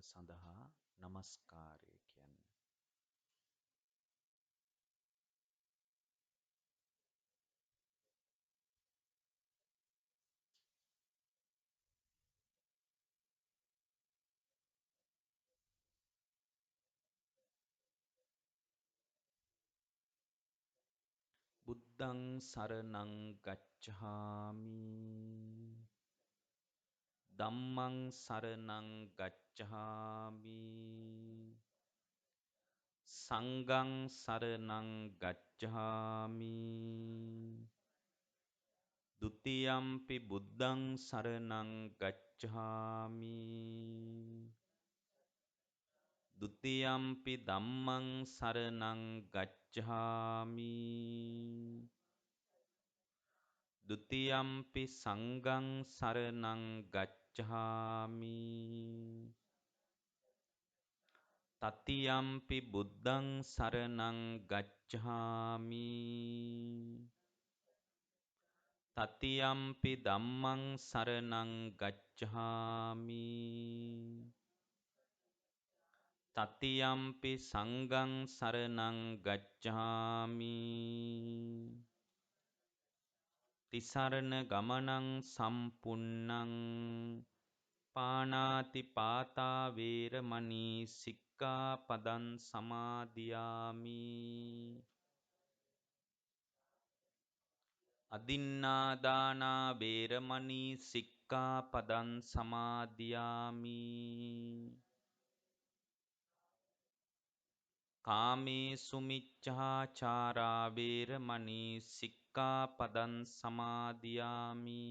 සඳහා নমස්කාරය කියන්නේ. බුද්ධං සරණං ගච්ඡාමි ධම්මං සරණං ගච්ඡාමි සංඝං සරණං ගච්ඡාමි ဒ ුතියම්පි බුද්ධං සරණං ගච්ඡාමි ဒ ුතියම්පි ධම්මං සරණං ගච්ඡාමි ဒ ුතියම්පි සංඝං සරණං ගච්ඡාමි තතියම්පි බුද්ධං සරණං ගච්ඡාමි තතියම්පි ධම්මං සරණං ගච්ඡාමි තතියම්පි සංඝං සරණං ගච්ඡාමි තිසරණ ගමනං සම්පුන්නං පාණාති පාතා වේරමණී සික්ඛාපදං සමාදියාමි අදින්නාදානා වේරමණී සික්ඛාපදං සමාදියාමි කාමේසු මිච්ඡාචාරා වේරමණී සික්ඛාපදං සමාදියාමි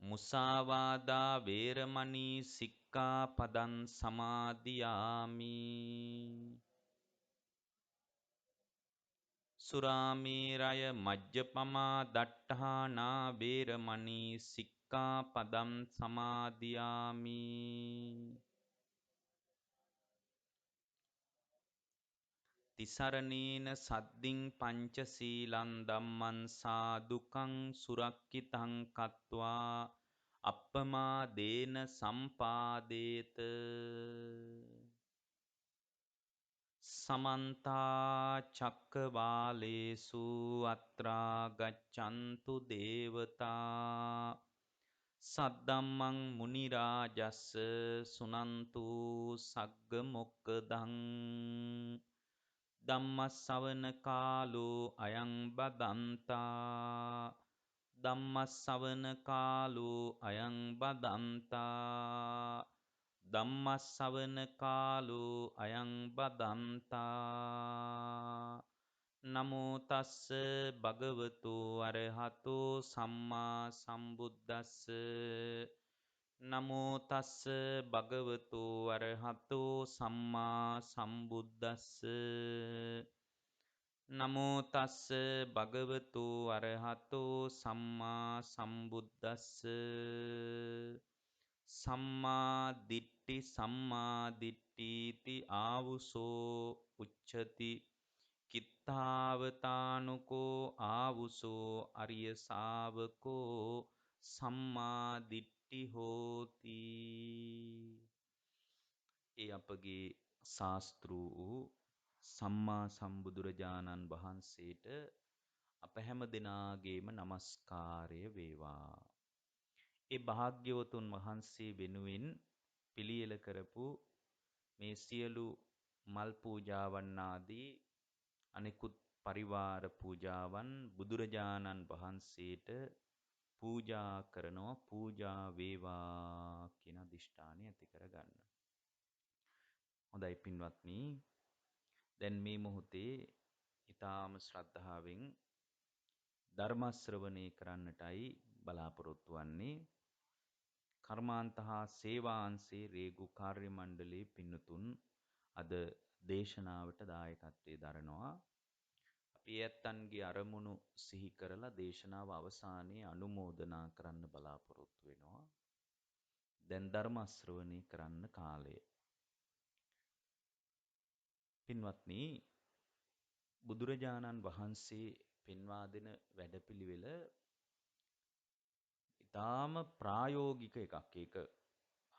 මුසාවාදා වේරමණී සික්ඛාපදං සමාදියාමි සුරාමේරය මජ්ජපමා දට්ඨානා වේරමණී සික්ඛාපදං සමාදියාමි තිසරණේන සද්දින් පංචශීලං ධම්මං සාදුකං සුරක්ඛිතං කତ୍වා අප්පමාදේන සම්පාදේත සමන්තා චක්කවාලේසු අත්‍රා ගච්ඡන්තු දේවතා සද්දම්මං මුනි රාජස්ස සුනන්තු සග්ග මොක්කදං ධම්මස්සවන කාලෝ අයං බදන්තා ධම්මස්සවන කාලෝ අයං බදන්තා ධම්මස්සවන කාලෝ අයං බදන්තා නමෝ තස්ස භගවතු අරහතෝ සම්මා සම්බුද්දස්ස නමෝ තස්ස භගවතු අරහතෝ සම්මා සම්බුද්දස්ස නමෝ තස්ස භගවතු අරහතෝ සම්මා සම්බුද්දස්ස සම්මා දිට්ඨි ආවුසෝ උච්චති කිත්තාවතානුකෝ ආවුසෝ අරිය ශාවකෝ සම්මා දිට්ඨි හෝති. ඒ අපගේ ශාස්ත්‍රු වූ සම්මා සම්බුදුරජාණන් වහන්සේට අප හැම දෙනාගේම নমස්කාරය වේවා. ඒ භාග්‍යවතුන් වහන්සේ වෙනුවෙන් පිළියෙල කරපු මේ සියලු මල් පූජාවන් ආදී අනිකුත් පරිවාර පූජාවන් බුදුරජාණන් වහන්සේට පූජා කරනවා, පූජා වේවා කියන අදිෂ්ඨානය ඇති කරගන්න. හොඳයි පින්වත්නි, දැන් මේ මොහොතේ ඊටාම ශ්‍රද්ධාවෙන් ධර්ම ශ්‍රවණය කරන්නටයි බලාපොරොත්තු වෙන්නේ. කර්මාන්ත හා සේවාංශේ රේගු කාර්ය මණ්ඩලයේ පින්නතුන් අද දේශනාවට දායකත්වයේ දරනවා. අපි ඇත්තන්ගේ අරමුණු සිහි කරලා දේශනාව අවසානයේ අනුමෝදනා කරන්න බලාපොරොත්තු වෙනවා. දැන් ධර්ම ශ්‍රවණය කරන්න කාලය. පින්වත්නි, බුදුරජාණන් වහන්සේ පෙන්වා දෙන වැඩපිළිවෙල ඊටාම ප්‍රායෝගික එකක්. ඒක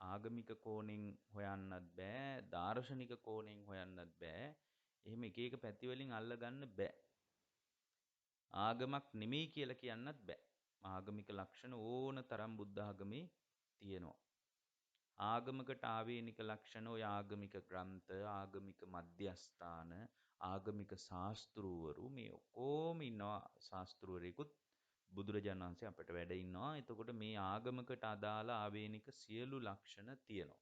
ආගමික කෝණෙන් හොයන්නත් බෑ, දාර්ශනික කෝණෙන් හොයන්නත් බෑ. එහෙම එක එක පැති වලින් අල්ලගන්න බෑ. ආගමක් නෙමෙයි කියලා කියන්නත් බෑ. ආගමික ලක්ෂණ ඕන තරම් බුද්ධ ආගමේ තියෙනවා. ආගමකට ආවේනික ලක්ෂණ ඔය ආගමික ග්‍රන්ථ, ආගමික මධ්‍යස්ථාන, ආගමික ශාස්ත්‍රූවරු මේ ඔක්කොම ඉන්නවා. ශාස්ත්‍රූවරයෙකුත් බුදුරජාණන් වහන්සේ අපිට වැඩ ඉන්නවා. එතකොට මේ ආගමකට අදාළ ආවේනික සියලු ලක්ෂණ තියෙනවා.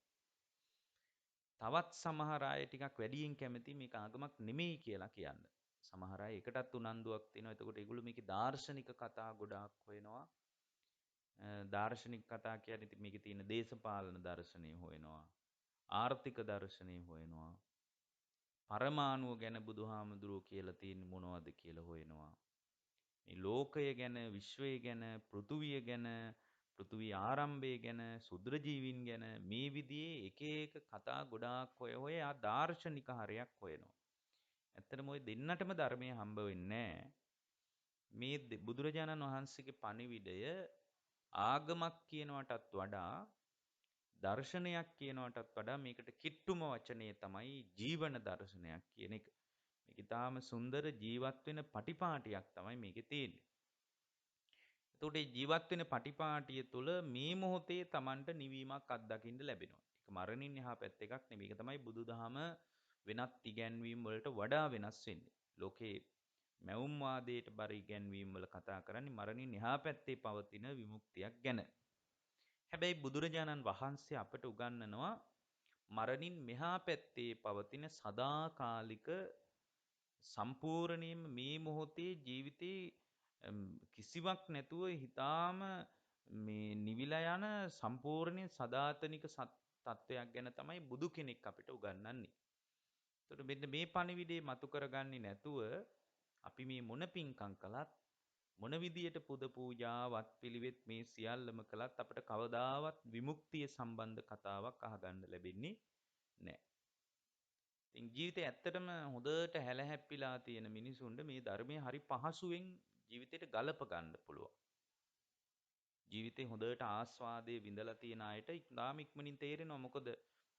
තවත් සමහර අය ටිකක් වැඩියෙන් කැමති මේක ආගමක් නෙමෙයි කියලා කියන්න. සමහර අය එකටත් උනන්දුවක් තියෙනවා. එතකොට ඒගොල්ලෝ මේකේ දාර්ශනික කතා ගොඩාක් හොයනවා. දාර්ශනික කතා කියන්නේ ඉතින් මේකේ තියෙන දේශපාලන දර්ශනය හොයනවා. ආර්ථික දර්ශනය හොයනවා. පරමාණුව ගැන බුදුහාමුදුරුවෝ කියලා තියෙන්නේ මොනවද කියලා හොයනවා. මේ ලෝකය ගැන, විශ්වය ගැන, පෘථුවිය ගැන, පෘථුවිය ආරම්භය ගැන, සුද්‍ර ජීවීන් ගැන මේ විදිහේ එක එක කතා ගොඩාක් හොය ආ දාර්ශනික හරයක් හොයනවා. ඇත්තටම ওই දෙන්නටම ධර්මයේ හම්බ වෙන්නේ මේ බුදුරජාණන් වහන්සේගේ පණිවිඩය ආගමක් කියනවටත් වඩා දර්ශනයක් කියනවටත් වඩා මේකට කිට්ටුම වචනේ තමයි ජීවන දර්ශනයක් කියන එක. මේක ඊටාම සුන්දර ජීවත් වෙන පටිපාටියක් තමයි මේකේ තියෙන්නේ. එතකොට මේ ජීවත් වෙන පටිපාටිය තුළ මේ මොහොතේ Tamanට නිවීමක් අත්දකින්න ලැබෙනවා. ඒක මරණින් එහා පැත්ත එකක් නෙමෙයි. ඒක තමයි බුදුදහම වෙනත් ඉගැන්වීම් වලට වඩා වෙනස් වෙන්නේ. ලෝකේ මැවුම් වාදයට බර ඉගැන්වීම් වල කතා කරන්නේ මරණින් එහා පැත්තේ පවතින විමුක්තියක් ගැන. හැබැයි බුදුරජාණන් වහන්සේ අපට උගන්වනවා මරණින් මෙහා පැත්තේ පවතින සදාකාලික සම්පූර්ණයෙන්ම මේ මොහොතේ ජීවිතේ කිසිවක් නැතුව හිතාම මේ නිවිලා යන සම්පූර්ණ සදාතනික තත්වයක් ගැන තමයි බුදු කෙනෙක් අපිට උගන්වන්නේ. එතකොට මෙන්න මේ පණිවිඩේ මතු කරගන්නේ නැතුව අපි මේ මොන පින්කම් කළත් මොන විදියට පුද පූජා වත් පිළිවෙත් මේ සියල්ලම කළත් අපිට කවදාවත් විමුක්තිය සම්බන්ධ කතාවක් අහගන්න ලැබෙන්නේ නැහැ. ඉතින් ජීවිතේ ඇත්තටම හොඳට හැලහැප්පිලා තියෙන මිනිසුන්ට මේ ධර්මයේ හරි පහසුවෙන් ජීවිතේට ගලප ගන්න පුළුවන්. ජීවිතේ හොඳට ආස්වාදයේ විඳලා තියෙන අයට ඉක්මනාම ඉක්මනින් තේරෙනවා. මොකද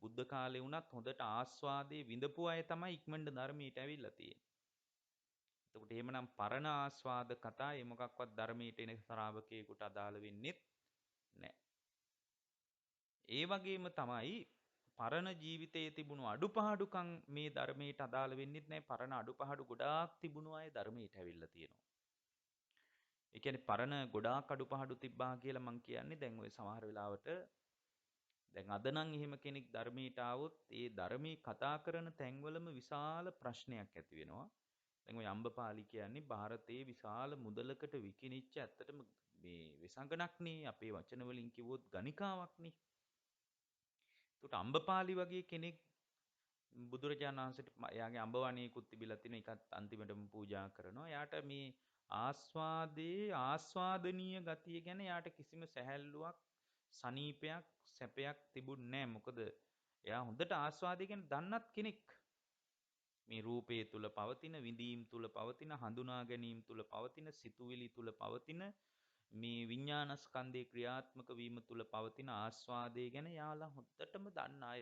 බුද්ධ කාලේ වුණත් හොඳට ආස්වාදයේ විඳපු අය තමයි ඉක්මනට ධර්මයට ඇවිල්ලා තියෙන්නේ. එතකොට එහෙමනම් පරණ ආස්වාද කතා ඒ මොකක්වත් ධර්මයට එන ශ්‍රාවකයෙකුට අදාළ වෙන්නේ නැහැ. ඒ වගේම තමයි පරණ ජීවිතයේ තිබුණු අඩුපාඩුකම් මේ ධර්මයට අදාළ වෙන්නේ නැහැ. පරණ අඩුපාඩු ගොඩාක් තිබුණු අය ධර්මයට ඇවිල්ලා තියෙනවා. ඒ කියන්නේ පරණ ගොඩාක් අඩුපාඩු තිබ්බා කියලා මං කියන්නේ දැන් ওই සමහර වෙලාවට දැන් අද නම් එහෙම කෙනෙක් ධර්මයට ආවොත් ඒ ධර්මී කතා කරන තැන්වලම විශාල ප්‍රශ්නයක් ඇති වෙනවා. දැන් ওই අම්බපාලි කියන්නේ ಭಾರತයේ විශාල මුදලකට විකිණිච්ච ඇත්තටම මේ විසංගණක් නේ අපේ වචන වලින් කිව්වොත් ගණිකාවක් නේ. ඒකට අම්බපාලි වගේ කෙනෙක් බුදුරජාණන් වහන්සේට එයාගේ අඹවණේකුත් තිබිලා තින එකත් අන්තිමටම පූජා කරනවා. එයාට මේ ආස්වාදනීය ගතිය ගැන යාට කිසිම සැහැල්ලුවක් සනීපයක් සැපයක් තිබුණේ නැහැ. මොකද එයා හොඳට ආස්වාදය ගැන දන්නත් කෙනෙක්. මේ රූපයේ තුල පවතින විඳීම් තුල පවතින හඳුනා ගැනීම තුල පවතින සිතුවිලි තුල පවතින මේ විඥානස්කන්ධේ ක්‍රියාත්මක වීම තුල පවතින ආස්වාදය ගැන යාලා හොඳටම දන්න අය.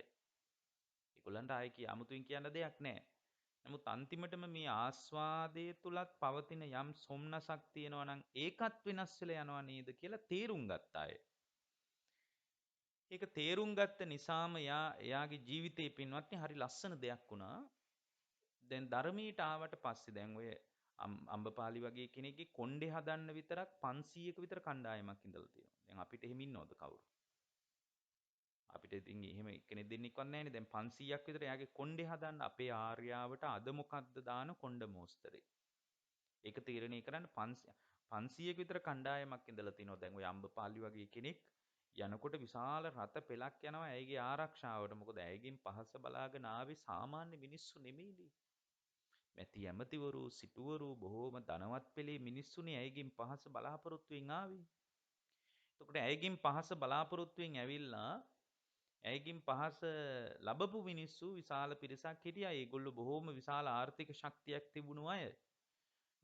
ඒගොල්ලන්ට ආයේ අමුතුවෙන් කියන්න දෙයක් නැහැ. නමුත් අන්තිමටම මේ ආස්වාදයේ තුලත් පවතින යම් සොම්නසක් තියෙනවා නම් ඒකත් වෙනස් වෙලා යනවා නේද කියලා තේරුම් ගත්ත අය. ඒක තේරුම් ගත්ත නිසාම එයාගේ ජීවිතේ පින්වත්නි හරි ලස්සන දෙයක් වුණා. දැන් ධර්මයට ආවට පස්සේ දැන් ඔය අම්බපාලි වගේ කෙනෙක්ගේ කොණ්ඩේ හදන්න විතරක් 500ක විතර කණ්ඩායමක් ඉඳලා තියෙනවා. දැන් අපිට එහෙම ඉන්නවද කවුරු? අපිට ඉතින් එහෙම කෙනෙක් දෙන්නෙක්වත් නැහැනේ. දැන් 500ක් විතර එයාගේ කොණ්ඩේ හදන්න අපේ ආර්යාවට අද මොකද්ද දාන කොණ්ඩ මෝස්තරේ. ඒක තීරණය කරන්න 500ක විතර කණ්ඩායමක් ඉඳලා තිනවා. දැන් ඔය අම්බපාලි වගේ කෙනෙක් යනකොට විශාල රථ පෙළක් යනවා ඇයිගේ ආරක්ෂාවට. මොකද ඇයිගෙන් පහස බලාගෙන ආවේ සාමාන්‍ය මිනිස්සු නෙමෙයිනේ. මැති ඇමතිවරු, සිටුවරු බොහෝම ධනවත් පෙළේ මිනිස්සුනේ ඇයිගෙන් පහස බලාපොරොත්තුෙන් ආවේ. එතකොට ඇයිගෙන් පහස බලාපොරොත්තුෙන් ඇවිල්ලා ඇයිගෙන් පහස ලැබපු මිනිස්සු විශාල පිරිසක් හිටියා. ඒගොල්ලෝ බොහෝම විශාල ආර්ථික ශක්තියක් තිබුණු අය.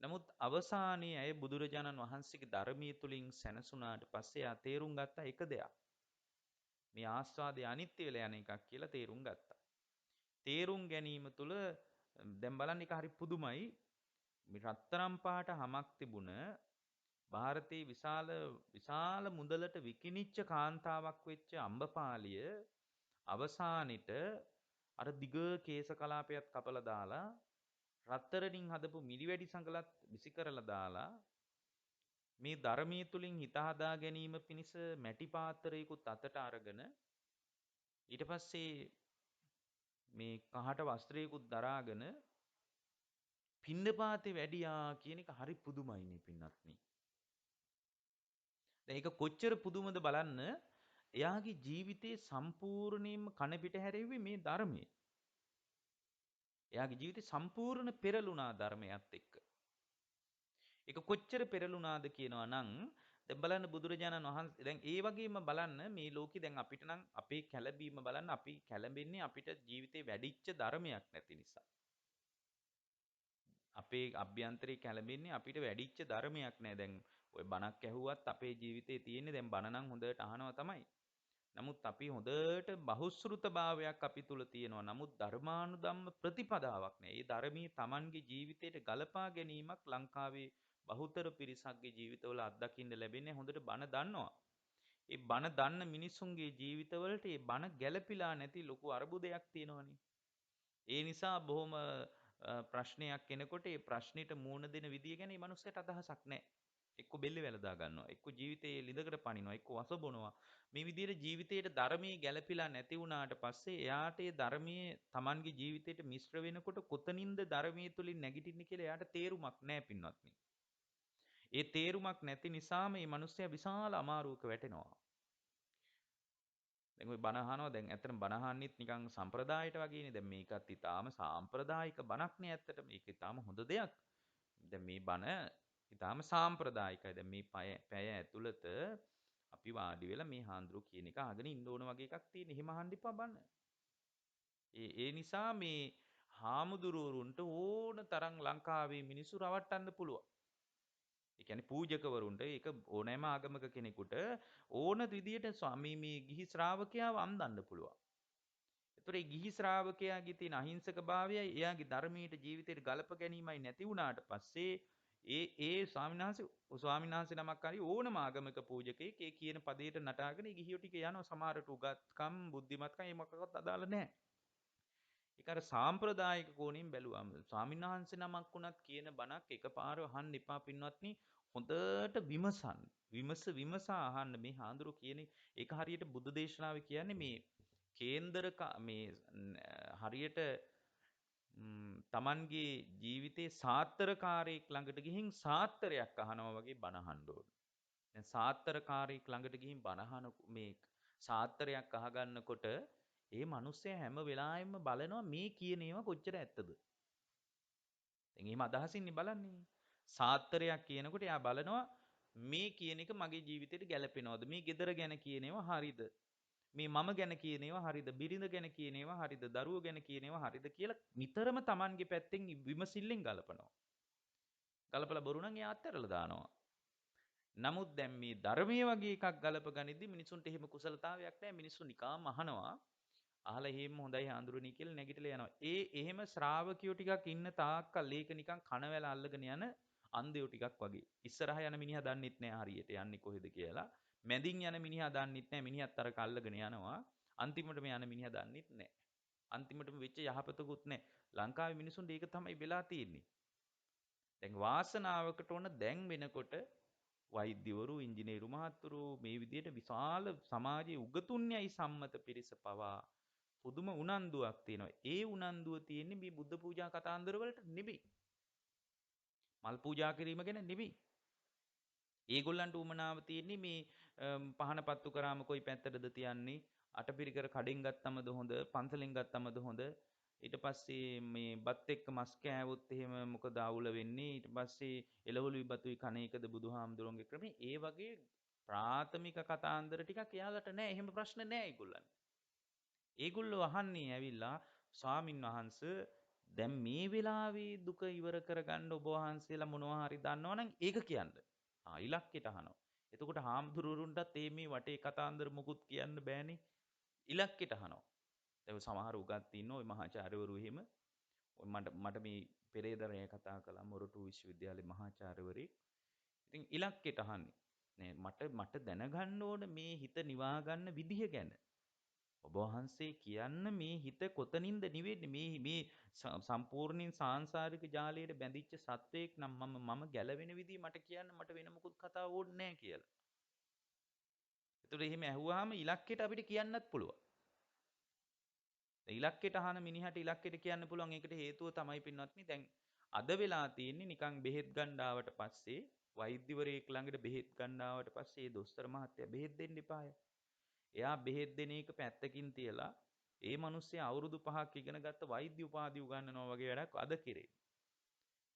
නමුත් අවසානයේ ඇය බුදුරජාණන් වහන්සේගේ ධර්මයේ තුලින් සැනසුණාට පස්සේ ආ තේරුම් ගත්ත එක දෙයක්. මේ ආස්වාදය අනිත්‍ය වෙලා යන එකක් කියලා තේරුම් ගත්තා. තේරුම් ගැනීම තුළ දැන් බලන්න එක හරි පුදුමයි. මේ රත්තරන් පාට හමක් තිබුණ ಭಾರತයේ විශාල මුදලට විකිණිච්ච කාන්තාවක් වෙච්ච අම්බපාලිය අවසානෙට අර දිග කේශ කලාපයක් කපලා දාලා රත්තරනින් හදපු මිරිවැඩි සඟලත් විසි කරලා දාලා මේ ධර්මයේ තුලින් හිත හදා ගැනීම පිණිස මැටි පාත්‍රයකුත් අතට අරගෙන ඊට පස්සේ මේ කහට වස්ත්‍රයකුත් දරාගෙන පින්නපාතේ වැඩියා කියන එක හරි පුදුමයිනේ පින්නත්නි. දැන් ඒක කොච්චර පුදුමද බලන්න. එයාගේ ජීවිතේ සම්පූර්ණයෙන්ම කන පිට හැරෙව්වේ මේ ධර්මයේ. එයාගේ ජීවිතේ සම්පූර්ණ පෙරළුණා ධර්මයත් එක්ක. ඒක කොච්චර පෙරළුණාද කියනවා නම් දැන් බලන්න බුදුරජාණන් වහන්සේ දැන් ඒ වගේම බලන්න මේ ලෝකේ දැන් අපිට නම් අපේ කැළඹීම බලන්න අපි කැළඹෙන්නේ අපිට ජීවිතේ වැඩිච්ච ධර්මයක් නැති නිසා. අපේ අභ්‍යන්තරේ කැළඹෙන්නේ අපිට වැඩිච්ච ධර්මයක් නෑ. දැන් ඔය බණක් ඇහුවත් අපේ ජීවිතේ තියෙන්නේ දැන් බණ නම් හොඳට අහනවා තමයි. නමුත් අපි හොඳට බහුශෘත භාවයක් අපි තුල තියෙනවා. නමුත් ධර්මානුධම්ම ප්‍රතිපදාවක් නෑ. ඒ ධර්මයේ Tamanගේ ජීවිතයට ගලපා ගැනීමක් ලංකාවේ බහුතර පිරිසක්ගේ ජීවිතවල අත්දකින්න ලැබෙන්නේ හොඳට බණ දන්නවා. ඒ බණ දන්න මිනිසුන්ගේ ජීවිතවලට ඒ බණ ගැළපිලා නැති ලොකු අරුබුදයක් තියෙනවනේ. ඒ නිසා බොහොම ප්‍රශ්නයක් එනකොට ඒ ප්‍රශ්නෙට මූණ දෙන විදිය ගැන මේ මනුස්සයට අදහසක් නැහැ. එක්ක බෙල්ල වැලදා ගන්නවා. එක්ක ජීවිතයේ ලිඳකට පනිනවා. එක්ක වස බොනවා. මේ විදිහට ජීවිතයට ධර්මයේ ගැළපිලා නැති වුණාට පස්සේ එයාට ඒ ධර්මයේ Tamanගේ ජීවිතයට මිශ්‍ර වෙනකොට කොතනින්ද ධර්මයේ තුලින් නැගිටින්නේ කියලා එයාට තේරුමක් නැහැ පින්වත්නි. ඒ තේරුමක් නැති නිසා මේ මනුස්සයා විශාල අමාරුවක වැටෙනවා. දැන් ඔය බණ අහනවා දැන් ඇත්තටම බණ අහන්නෙත් නිකන් සම්ප්‍රදායට වගේනේ. දැන් මේකත් ඊටාම සාම්ප්‍රදායික බණක්නේ ඇත්තටම. මේක ඊටාම හොඳ දෙයක්. දැන් මේ බණ ඊටාම සාම්ප්‍රදායිකයි. දැන් මේ පැය ඇතුළත අපි වාඩි වෙලා මේ හාන්දුරු කියන එක අහගෙන ඉන්න ඕන වගේ එකක් තියෙන. එහෙම අහන්න එපා බණ. ඒ නිසා මේ හාමුදුරුවරුන්ට ඕන තරම් ලංකාවේ මිනිස්සු රවට්ටන්න පුළුවන්. ඒ කියන්නේ පූජකවරුන්ට ඒක ඕනෑම ආගමක කෙනෙකුට ඕන විදියට ස්වාමී මේ ගිහි ශ්‍රාවකයාව අන්දන්න පුළුවන්. ඒතර ඒ ගිහි ශ්‍රාවකයාගේ තියෙන අහිංසක භාවයයි එයාගේ ධර්මයට ජීවිතයට ගලප ගැනීමයි නැති වුණාට පස්සේ ඒ ස්වාමීන් වහන්සේ නමක් හරි ඕනම ආගමක පූජකෙක් ඒ කියන පදයට නටාගෙන ගිහියෝ ටික යනවා. සමහරට උගත්කම් බුද්ධිමත්කම් ඒ මොකක්වත් අදාළ නැහැ. ඒක අර සාම්ප්‍රදායික කෝණයෙන් බැලුවම ස්වාමීන් වහන්සේ නමක් වුණත් කියන බණක් එකපාර අහන්න එපා පින්වත්නි. හොඳට විමසන්න. විමසා අහන්න මේ හාඳුරු කියන්නේ ඒක හරියට බුද්ධ දේශනාවේ කියන්නේ මේ මේ හරියට තමන්ගේ ජීවිතේ සාත්තරකාරයෙක් ළඟට ගිහින් සාත්තරයක් අහනවා වගේ බණ අහන්න ඕන. දැන් සාත්තරකාරයෙක් ළඟට ගිහින් බණ අහන මේ සාත්තරයක් අහගන්නකොට ඒ මිනිස්සයා හැම වෙලාවෙම බලනවා මේ කියන ඒවා කොච්චර ඇත්තද. දැන් එහෙම අදහසින්නේ බලන්නේ. සාත්තරයක් කියනකොට එයා බලනවා මේ කියන එක මගේ ජීවිතේට ගැලපෙනවද? මේ gedara ගැන කියන ඒවා හරිද? මේ මම ගැන කියන ඒවා හරිද? බිරිඳ ගැන කියන ඒවා හරිද? දරුවෝ ගැන කියන ඒවා හරිද කියලා නිතරම Tamanගේ පැත්තෙන් විමසිල්ලෙන් ගලපනවා. ගලපලා බොරු නම් එයා අත්හැරලා දානවා. නමුත් දැන් මේ ධර්මයේ වගේ එකක් ගලප ගනිද්දි මිනිසුන්ට එහෙම කුසලතාවයක් නැහැ. මිනිස්සු නිකාම් අහනවා. අහලා එහෙම හොඳයි හාඳුරණී කියලා නැගිටලා යනවා. එහෙම ශ්‍රාවකයෝ ටිකක් ඉන්න තාක්කල් ඒක නිකන් කනවැල අල්ලගෙන යන අන්ධයෝ ටිකක් වගේ. ඉස්සරහ යන මිනිහා දන්නෙත් නෑ හරියට යන්නේ කොහෙද කියලා. මැදින් යන මිනිහා දන්නෙත් නෑ මිනිහත් අරක අල්ලගෙන යනවා. අන්තිමටම යන මිනිහා දන්නෙත් නෑ. අන්තිමටම වෙච්ච යහපතකුත් නෑ. ලංකාවේ මිනිසුන්ට ඒක තමයි වෙලා තියෙන්නේ. දැන් වාසනාවකට ඕන දැන් වෙනකොට වෛද්‍යවරු, ඉංජිනේරු මහත්තුරු මේ විදිහට විශාල සමාජයේ උගතුන්යයි සම්මත පිරිස පවා පුදුම උනන්දුවක් තියෙනවා. ඒ උනන්දුව තියෙන්නේ මේ බුද්ධ පූජා කතාන්දර වලට නෙමෙයි. මල් පූජා කිරීම ගැන නෙමෙයි. ඒගොල්ලන්ට උමනාව තියෙන්නේ මේ පහන පත්තු කරාම කොයි පැත්තටද තියන්නේ? අටපිරිකර කඩෙන් ගත්තමද හොඳ? පන්සලෙන් ගත්තමද හොඳ? ඊට පස්සේ මේ බත් එක්ක මස් කෑවොත් එහෙම මොකද අවුල වෙන්නේ? ඊට පස්සේ එළවලු විබතුයි කණ එකද බුදුහාමුදුරන්ගේ ක්‍රමේ? ඒ වගේ ප්‍රාථමික කතාන්දර ටිකක් එයාලට නෑ. එහෙම ප්‍රශ්න නෑ ඒගොල්ලන්ට. ඒගොල්ලෝ අහන්නේ ඇවිල්ලා ස්වාමින් වහන්සේ දැන් මේ වෙලාවේ දුක ඉවර කරගන්න ඔබ වහන්සේලා මොනවා හරි දන්නවනම් ඒක කියන්න. ඉලක්කෙට අහනවා. එතකොට හාමුදුරුවරුන්ටත් මේ වටේ කතාන්දර මුකුත් කියන්න බෑනේ. ඉලක්කෙට අහනවා. දැන් සමහර උගත් ඉන්නවා ওই මහාචාර්යවරු එහෙම. මට මේ පෙරේදරය කතා කළා මොරටු විශ්වවිද්‍යාලේ මහාචාර්යවරයෙක්. ඉතින් ඉලක්කෙට අහන්නේ. නේ මට දැනගන්න ඕන මේ හිත නිවා ගන්න විදිහ ගැන. ඔබ වහන්සේ කියන්න මේ හිත කොතනින්ද නිවෙන්නේ මේ සම්පූර්ණයෙන් සාංශාරික ජාලයට බැඳිච්ච සත්වයක් නම් මම ගැලවෙන විදිහ මට කියන්න මට වෙන මොකුත් කතා ඕනේ නැහැ කියලා. ඒතකොට එහෙම ඇහුවාම ඉලක්කයට අපිට කියන්නත් පුළුවන්. ඉලක්කයට අහන මිනිහට ඉලක්කයට කියන්න පුළුවන්. ඒකට හේතුව තමයි පින්වත්නි දැන් අද වෙලා තියෙන්නේ නිකන් බෙහෙත් ගන්න ආවට පස්සේ වෛද්‍යවරයෙක් ළඟට බෙහෙත් ගන්න ආවට පස්සේ ඒ දොස්තර මහත්තයා බෙහෙත් දෙන්න එපාය. එයා බෙහෙත් දෙන එක පැත්තකින් තියලා ඒ මිනිස්සේ අවුරුදු 5ක් ඉගෙන ගත්ත වෛද්‍ය උපාධිය උගන්වනවා වගේ වැඩක් අද කෙරේ.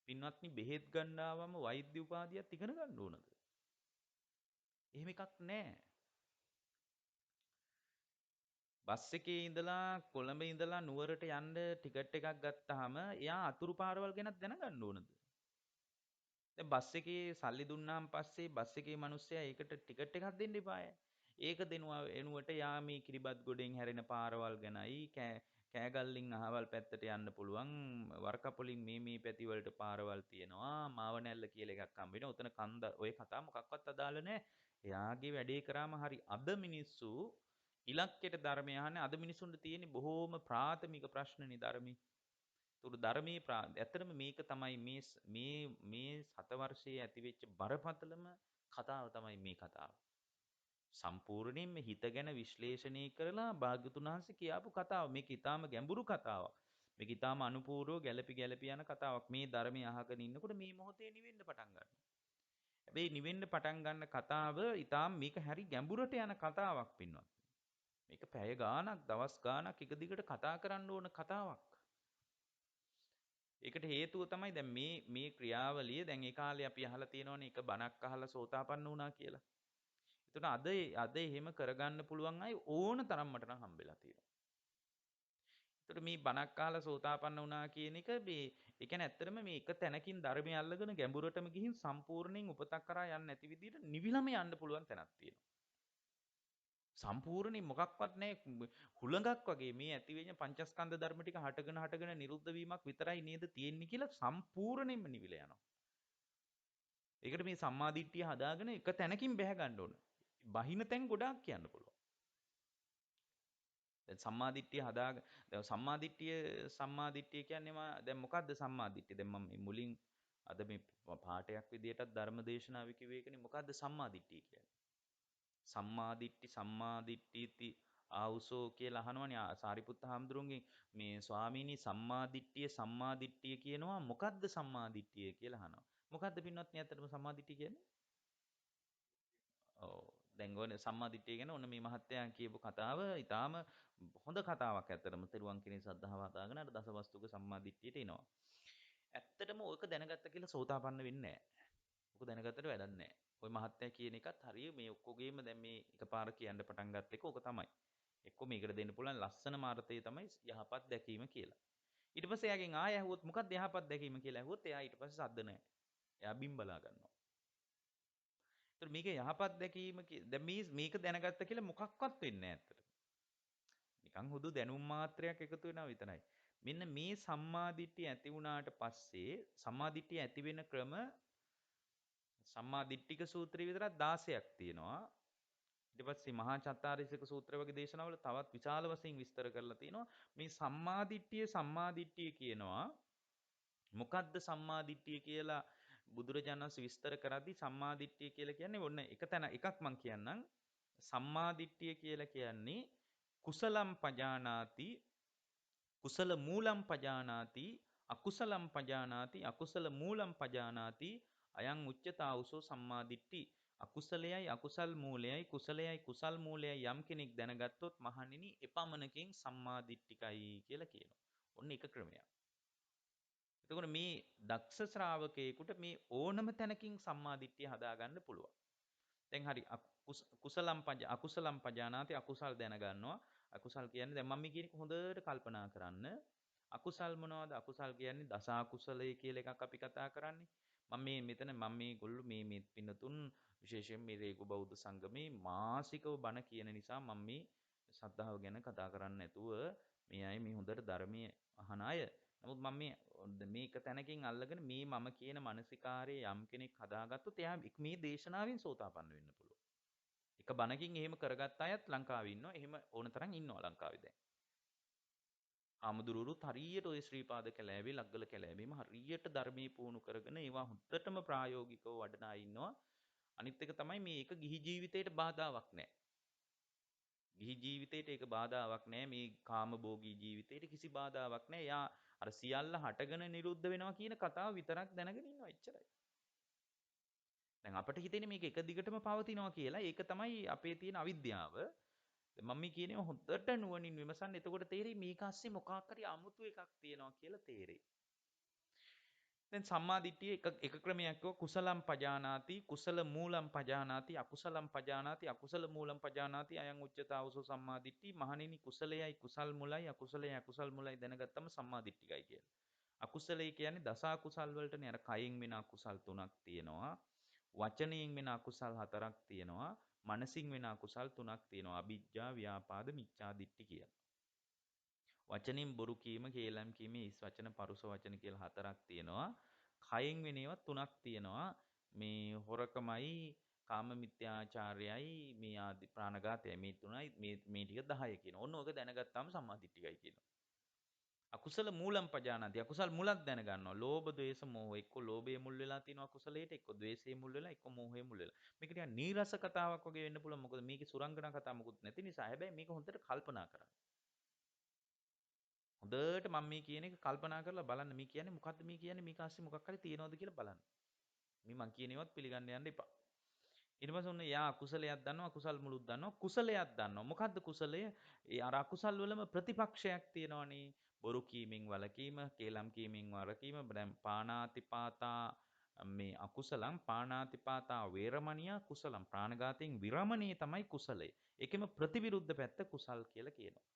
පින්වත්නි බෙහෙත් ගන්න ආවම වෛද්‍ය උපාධියත් ඉගෙන ගන්න ඕනද? එහෙම එකක් නැහැ. බස් එකේ ඉඳලා කොළඹ ඉඳලා නුවරට යන්න ටිකට් එකක් ගත්තාම එයා අතුරු පාරවල් ගැනත් දැනගන්න ඕනද? දැන් බස් එකේ සල්ලි දුන්නාන් පස්සේ බස් එකේ මිනිස්සයා ඒකට ටිකට් එකක් දෙන්න එපාය. ඒක දෙනවා එනුවට යා මේ කිරිබත් ගොඩෙන් හැරෙන පාරවල් ගැනයි කෑගල්ලින් අහවල් පැත්තට යන්න පුළුවන් වරකපොලින් මේ පැති වලට පාරවල් තියෙනවා මාවනැල්ල කියලා එකක් හම්බ වෙනවා. උතන කන්ද ඔය කතා මොකක්වත් අදාළ නැහැ. එයාගේ වැඩේ කරාම හරි. අද මිනිස්සු ඉලක්කයට ධර්මය අහන්නේ අද මිනිසුන්ට තියෙන බොහෝම ප්‍රාථමික ප්‍රශ්නනේ ධර්මී. තුරු ධර්මයේ ඇත්තටම මේක තමයි මේ සතවර්ෂයේ ඇතිවෙච්ච බරපතලම කතාව තමයි මේ කතාව. සම්පූර්ණයෙන්ම හිත ගැන විශ්ලේෂණය කරලා භාග්‍යතුන් වහන්සේ කියාපු කතාව. මේක ඊටාම ගැඹුරු කතාවක්. මේක ඊටාම අනුපූර්වව ගැළපි යන කතාවක්. මේ ධර්මය අහගෙන ඉන්නකොට මේ මොහොතේ නිවෙන්න පටන් ගන්නවා. හැබැයි නිවෙන්න පටන් ගන්න කතාව ඊටාම මේක හරි ගැඹුරට යන කතාවක් පින්වත්. මේක පැය ගාණක් දවස් ගාණක් එක දිගට කතා කරන්න ඕන කතාවක්. ඒකට හේතුව තමයි දැන් මේ ක්‍රියාවලිය දැන් ඒ කාලේ අපි අහලා තියෙනවනේ එක බණක් අහලා සෝතාපන්න වුණා කියලා. එතකොට අද එහෙම කරගන්න පුළුවන් අය ඕන තරම් මට නම් හම්බෙලා තියෙනවා. එතකොට මේ බණක් අහලා සෝතාපන්න වුණා කියන එක ඒ කියන්නේ ඇත්තටම මේ එක තැනකින් ධර්මය අල්ලගෙන ගැඹුරටම ගිහින් සම්පූර්ණයෙන් උපතක් කරා යන්නේ නැති විදිහට නිවිලම යන්න පුළුවන් තැනක් තියෙනවා. සම්පූර්ණයෙන් මොකක්වත් නැහැ හුළඟක් වගේ මේ ඇතිවෙන පංචස්කන්ධ ධර්ම ටික හටගෙන නිරුද්ධ වීමක් විතරයි නේද තියෙන්නේ කියලා සම්පූර්ණයෙන්ම නිවිලා යනවා. ඒකට මේ සම්මාදිට්ඨිය හදාගෙන එක තැනකින් බැහැ ගන්න ඕන. බහින තැන් ගොඩාක් කියන්න පුළුවන්. දැන් සම්මාදිට්ඨිය හදාගෙන දැන් සම්මාදිට්ඨිය කියන්නේ දැන් මොකද්ද සම්මාදිට්ඨිය? දැන් මම මුලින් අද මේ පාඩයක් විදියටත් ධර්ම දේශනාව කිව්වේ ඒකනේ මොකද්ද සම්මාදිට්ඨිය කියන්නේ? සම්මාදිට්ඨිති ආවුසෝ කියලා අහනවනේ සාරිපුත්ත හාමුදුරුවන්ගෙන් මේ ස්වාමීනි සම්මාදිට්ඨිය කියනවා මොකද්ද සම්මාදිට්ඨිය කියලා අහනවා. මොකද්ද පින්වත්නි අතටම සම්මාදිට්ඨිය කියන්නේ? ඔව් දැන් ඔන්න සම්මාදිට්ඨිය ගැන ඔන්න මේ මහත්තයා කියපු කතාව ඊටාම හොඳ කතාවක් ඇත්තටම. තෙරුවන් කෙරෙහි සද්ධාව හදාගෙන අර දසවස්තුක සම්මාදිට්ඨියට එනවා. ඇත්තටම ඕක දැනගත්ත කියලා සෝතාපන්න වෙන්නේ නැහැ. ඕක දැනගත්තට වැඩක් නැහැ. ওই මහත්තයා කියන එකත් හරිය මේ ඔක්කොගේම දැන් මේ එකපාර කියන්න පටන් ගත්ත එක ඕක තමයි. එක්ක මේකට දෙන්න පුළුවන් ලස්සනම අර්ථය තමයි යහපත් දැකීම කියලා. ඊට පස්සේ එයාගෙන් ආය ඇහුවොත් මොකක්ද යහපත් දැකීම කියලා ඇහුවොත් එයා ඊට පස්සේ සද්ද නැහැ. එයා බිම් බලා ගන්නවා. ඒතර මේක යහපත් දැකීම දැන් මේක දැනගත්ත කියලා මොකක්වත් වෙන්නේ නැහැ ඇත්තට. නිකන් හුදු දැනුම් මාත්‍රයක් එකතු වෙනවා විතරයි. මෙන්න මේ සම්මාදිට්ඨිය ඇති වුණාට පස්සේ සම්මාදිට්ඨිය ඇති වෙන ක්‍රම සම්මාදිට්ඨික සූත්‍රය විතරක් 16ක් තියෙනවා. ඊට පස්සේ මහා චත්තාරීසක සූත්‍ර වගේ දේශනාවල තවත් විශාල වශයෙන් විස්තර කරලා තියෙනවා. මේ සම්මාදිට්ඨිය කියනවා මොකද්ද සම්මාදිට්ඨිය කියලා බුදුරජාණන් වහන්සේ විස්තර කරද්දී සම්මාදිට්ඨිය කියලා කියන්නේ ඔන්න එකක් මම කියන්නම්. සම්මාදිට්ඨිය කියලා කියන්නේ කුසලම් පජානාති කුසල මූලම් පජානාති අකුසලම් පජානාති අකුසල මූලම් පජානාති අයං උච්චතාවුසෝ සම්මාදිට්ඨි අකුසලයයි අකුසල් මූලයයි කුසලයයි කුසල් මූලයයි යම් කෙනෙක් දැනගත්තොත් මහණෙනි එපමණකින් සම්මාදිට්ඨිකයි කියලා කියනවා. ඔන්න එක ක්‍රමයක්. එතකොට මේ දක්ෂ ශ්‍රාවකයෙකුට මේ ඕනම තැනකින් සම්මාදිට්ඨිය හදාගන්න පුළුවන්. දැන් හරි අකුසලම් පජානාති අකුසල් දැනගන්නවා. අකුසල් කියන්නේ දැන් මම මේ කියන එක හොඳට කල්පනා කරන්න. අකුසල් මොනවද? අකුසල් කියන්නේ දස අකුසලයේ කියලා එකක් අපි කතා කරන්නේ. මෙතන මේගොල්ලෝ මේ පින්නතුන් විශේෂයෙන් මේ රේගු බෞද්ධ සංගමේ මාසිකව බණ කියන නිසා මම මේ ශ්‍රද්ධාව ගැන කතා කරන්නේ නැතුව මේ අය මේ හොඳට ධර්මයේ අහන අය. නමුත් මේක තැනකින් අල්ලගෙන මේ මම කියන මානසිකාරයේ යම් කෙනෙක් හදාගත්තොත් එයා මේ දේශනාවෙන් සෝතාපන්න වෙන්න පුළුවන්. එක බණකින් එහෙම කරගත්ත අයත් ලංකාවේ ඉන්නවා. එහෙම ඕන තරම් ඉන්නවා ලංකාවේ දැන්. හාමුදුරුවරුත් හරියට ඔය ශ්‍රී පාද කැලෑවේ ලග්ගල කැලෑවේම හරියට ධර්මයේ පුහුණු කරගෙන ඒවා හොඳටම ප්‍රායෝගිකව වඩන අය ඉන්නවා. අනිත් එක තමයි මේක ගිහි ජීවිතයට බාධාවක් නැහැ. ගිහි ජීවිතයට ඒක බාධාවක් නැහැ. මේ කාමභෝගී ජීවිතයට කිසි බාධාවක් නැහැ. එයා අර සියල්ල හටගෙන නිරුද්ධ වෙනවා කියන කතාව විතරක් දැනගෙන ඉන්නවා එච්චරයි. දැන් අපිට හිතෙන්නේ මේක එක දිගටම පවතිනවා කියලා. ඒක තමයි අපේ තියෙන අවිද්‍යාව. මම මේ කියන්නේ හොඳට නුවණින් විමසන්න. එතකොට තේරෙයි මේක ASCII මොකක් හරි අමුතු එකක් තියෙනවා කියලා තේරෙයි. දැන් සම්මා දිට්ඨිය එක ක්‍රමයක් කිව්ව කුසලම් පජානාති කුසල මූලම් පජානාති අකුසලම් පජානාති අකුසල මූලම් පජානාති අයං උච්චතාවසෝ සම්මා දිට්ඨි මහණෙනි කුසලයයි කුසල් මුලයි අකුසලයයි අකුසල් මුලයි දැනගත්තම සම්මා දිට්ඨිකයි කියලා. අකුසලයි කියන්නේ දස අකුසල් වලටනේ අර කයින් වෙන අකුසල් 3ක් තියෙනවා. වචනයෙන් වෙන අකුසල් 4ක් තියෙනවා. මනසින් වෙන අකුසල් 3ක් තියෙනවා. අවිජ්ජා ව්‍යාපාද මිච්ඡා දිට්ඨි කියලා. වචනින් බොරු කීම, කේලම් කීම, හිස් වචන, පරුස වචන කියලා 4ක් තියෙනවා. කයෙන් වෙන ඒවා 3ක් තියෙනවා. මේ හොරකමයි, කාම මිත්‍යාචාරයයි, මේ ආදි ප්‍රාණඝාතයයි මේ තුනයි මේ ටික 10 කියනවා. ඔන්න ඔක දැනගත්තාම සම්මාදිට්ඨිකයි කියනවා. අකුසල මූලම් පජානාති. අකුසල් මුලක් දැනගන්නවා. ලෝභ, ද්වේෂ, මෝහ. එක්ක ලෝභයේ මුල් වෙලා තියෙනවා අකුසලයට, එක්ක ද්වේෂයේ මුල් වෙලා, එක්ක මෝහයේ මුල් වෙලා. මේක ටිකක් නීරස කතාවක් වගේ වෙන්න පුළුවන්. මොකද මේකේ සුරංගනා කතා මොකුත් නැති නිසා. හැබැයි මේක හොඳට කල්පනා කරන්න. හොඳට මම මේ කියන එක කල්පනා කරලා බලන්න මේ කියන්නේ මොකද්ද මේ කියන්නේ මේක ASCII මොකක් හරි තියනවද කියලා බලන්න. මේ මං කියන ඒවත් පිළිගන්න යන්න එපා. ඊට පස්සේ ඔන්න යා අකුසලයක් දන්නවා අකුසල් මුලුත් දන්නවා කුසලයක් දන්නවා. මොකද්ද කුසලය? ඒ අර අකුසල් වලම ප්‍රතිපක්ෂයක් තියෙනවනේ. බොරු කීමෙන් වළකීම, කේලම් කීමෙන් වළකීම, දැන් පාණාතිපාතා මේ අකුසලම් පාණාතිපාතා වේරමණිය කුසලම් ප්‍රාණඝාතයෙන් විරමණේ තමයි කුසලය. ඒකෙම ප්‍රතිවිරුද්ධ පැත්ත කුසල් කියලා කියනවා.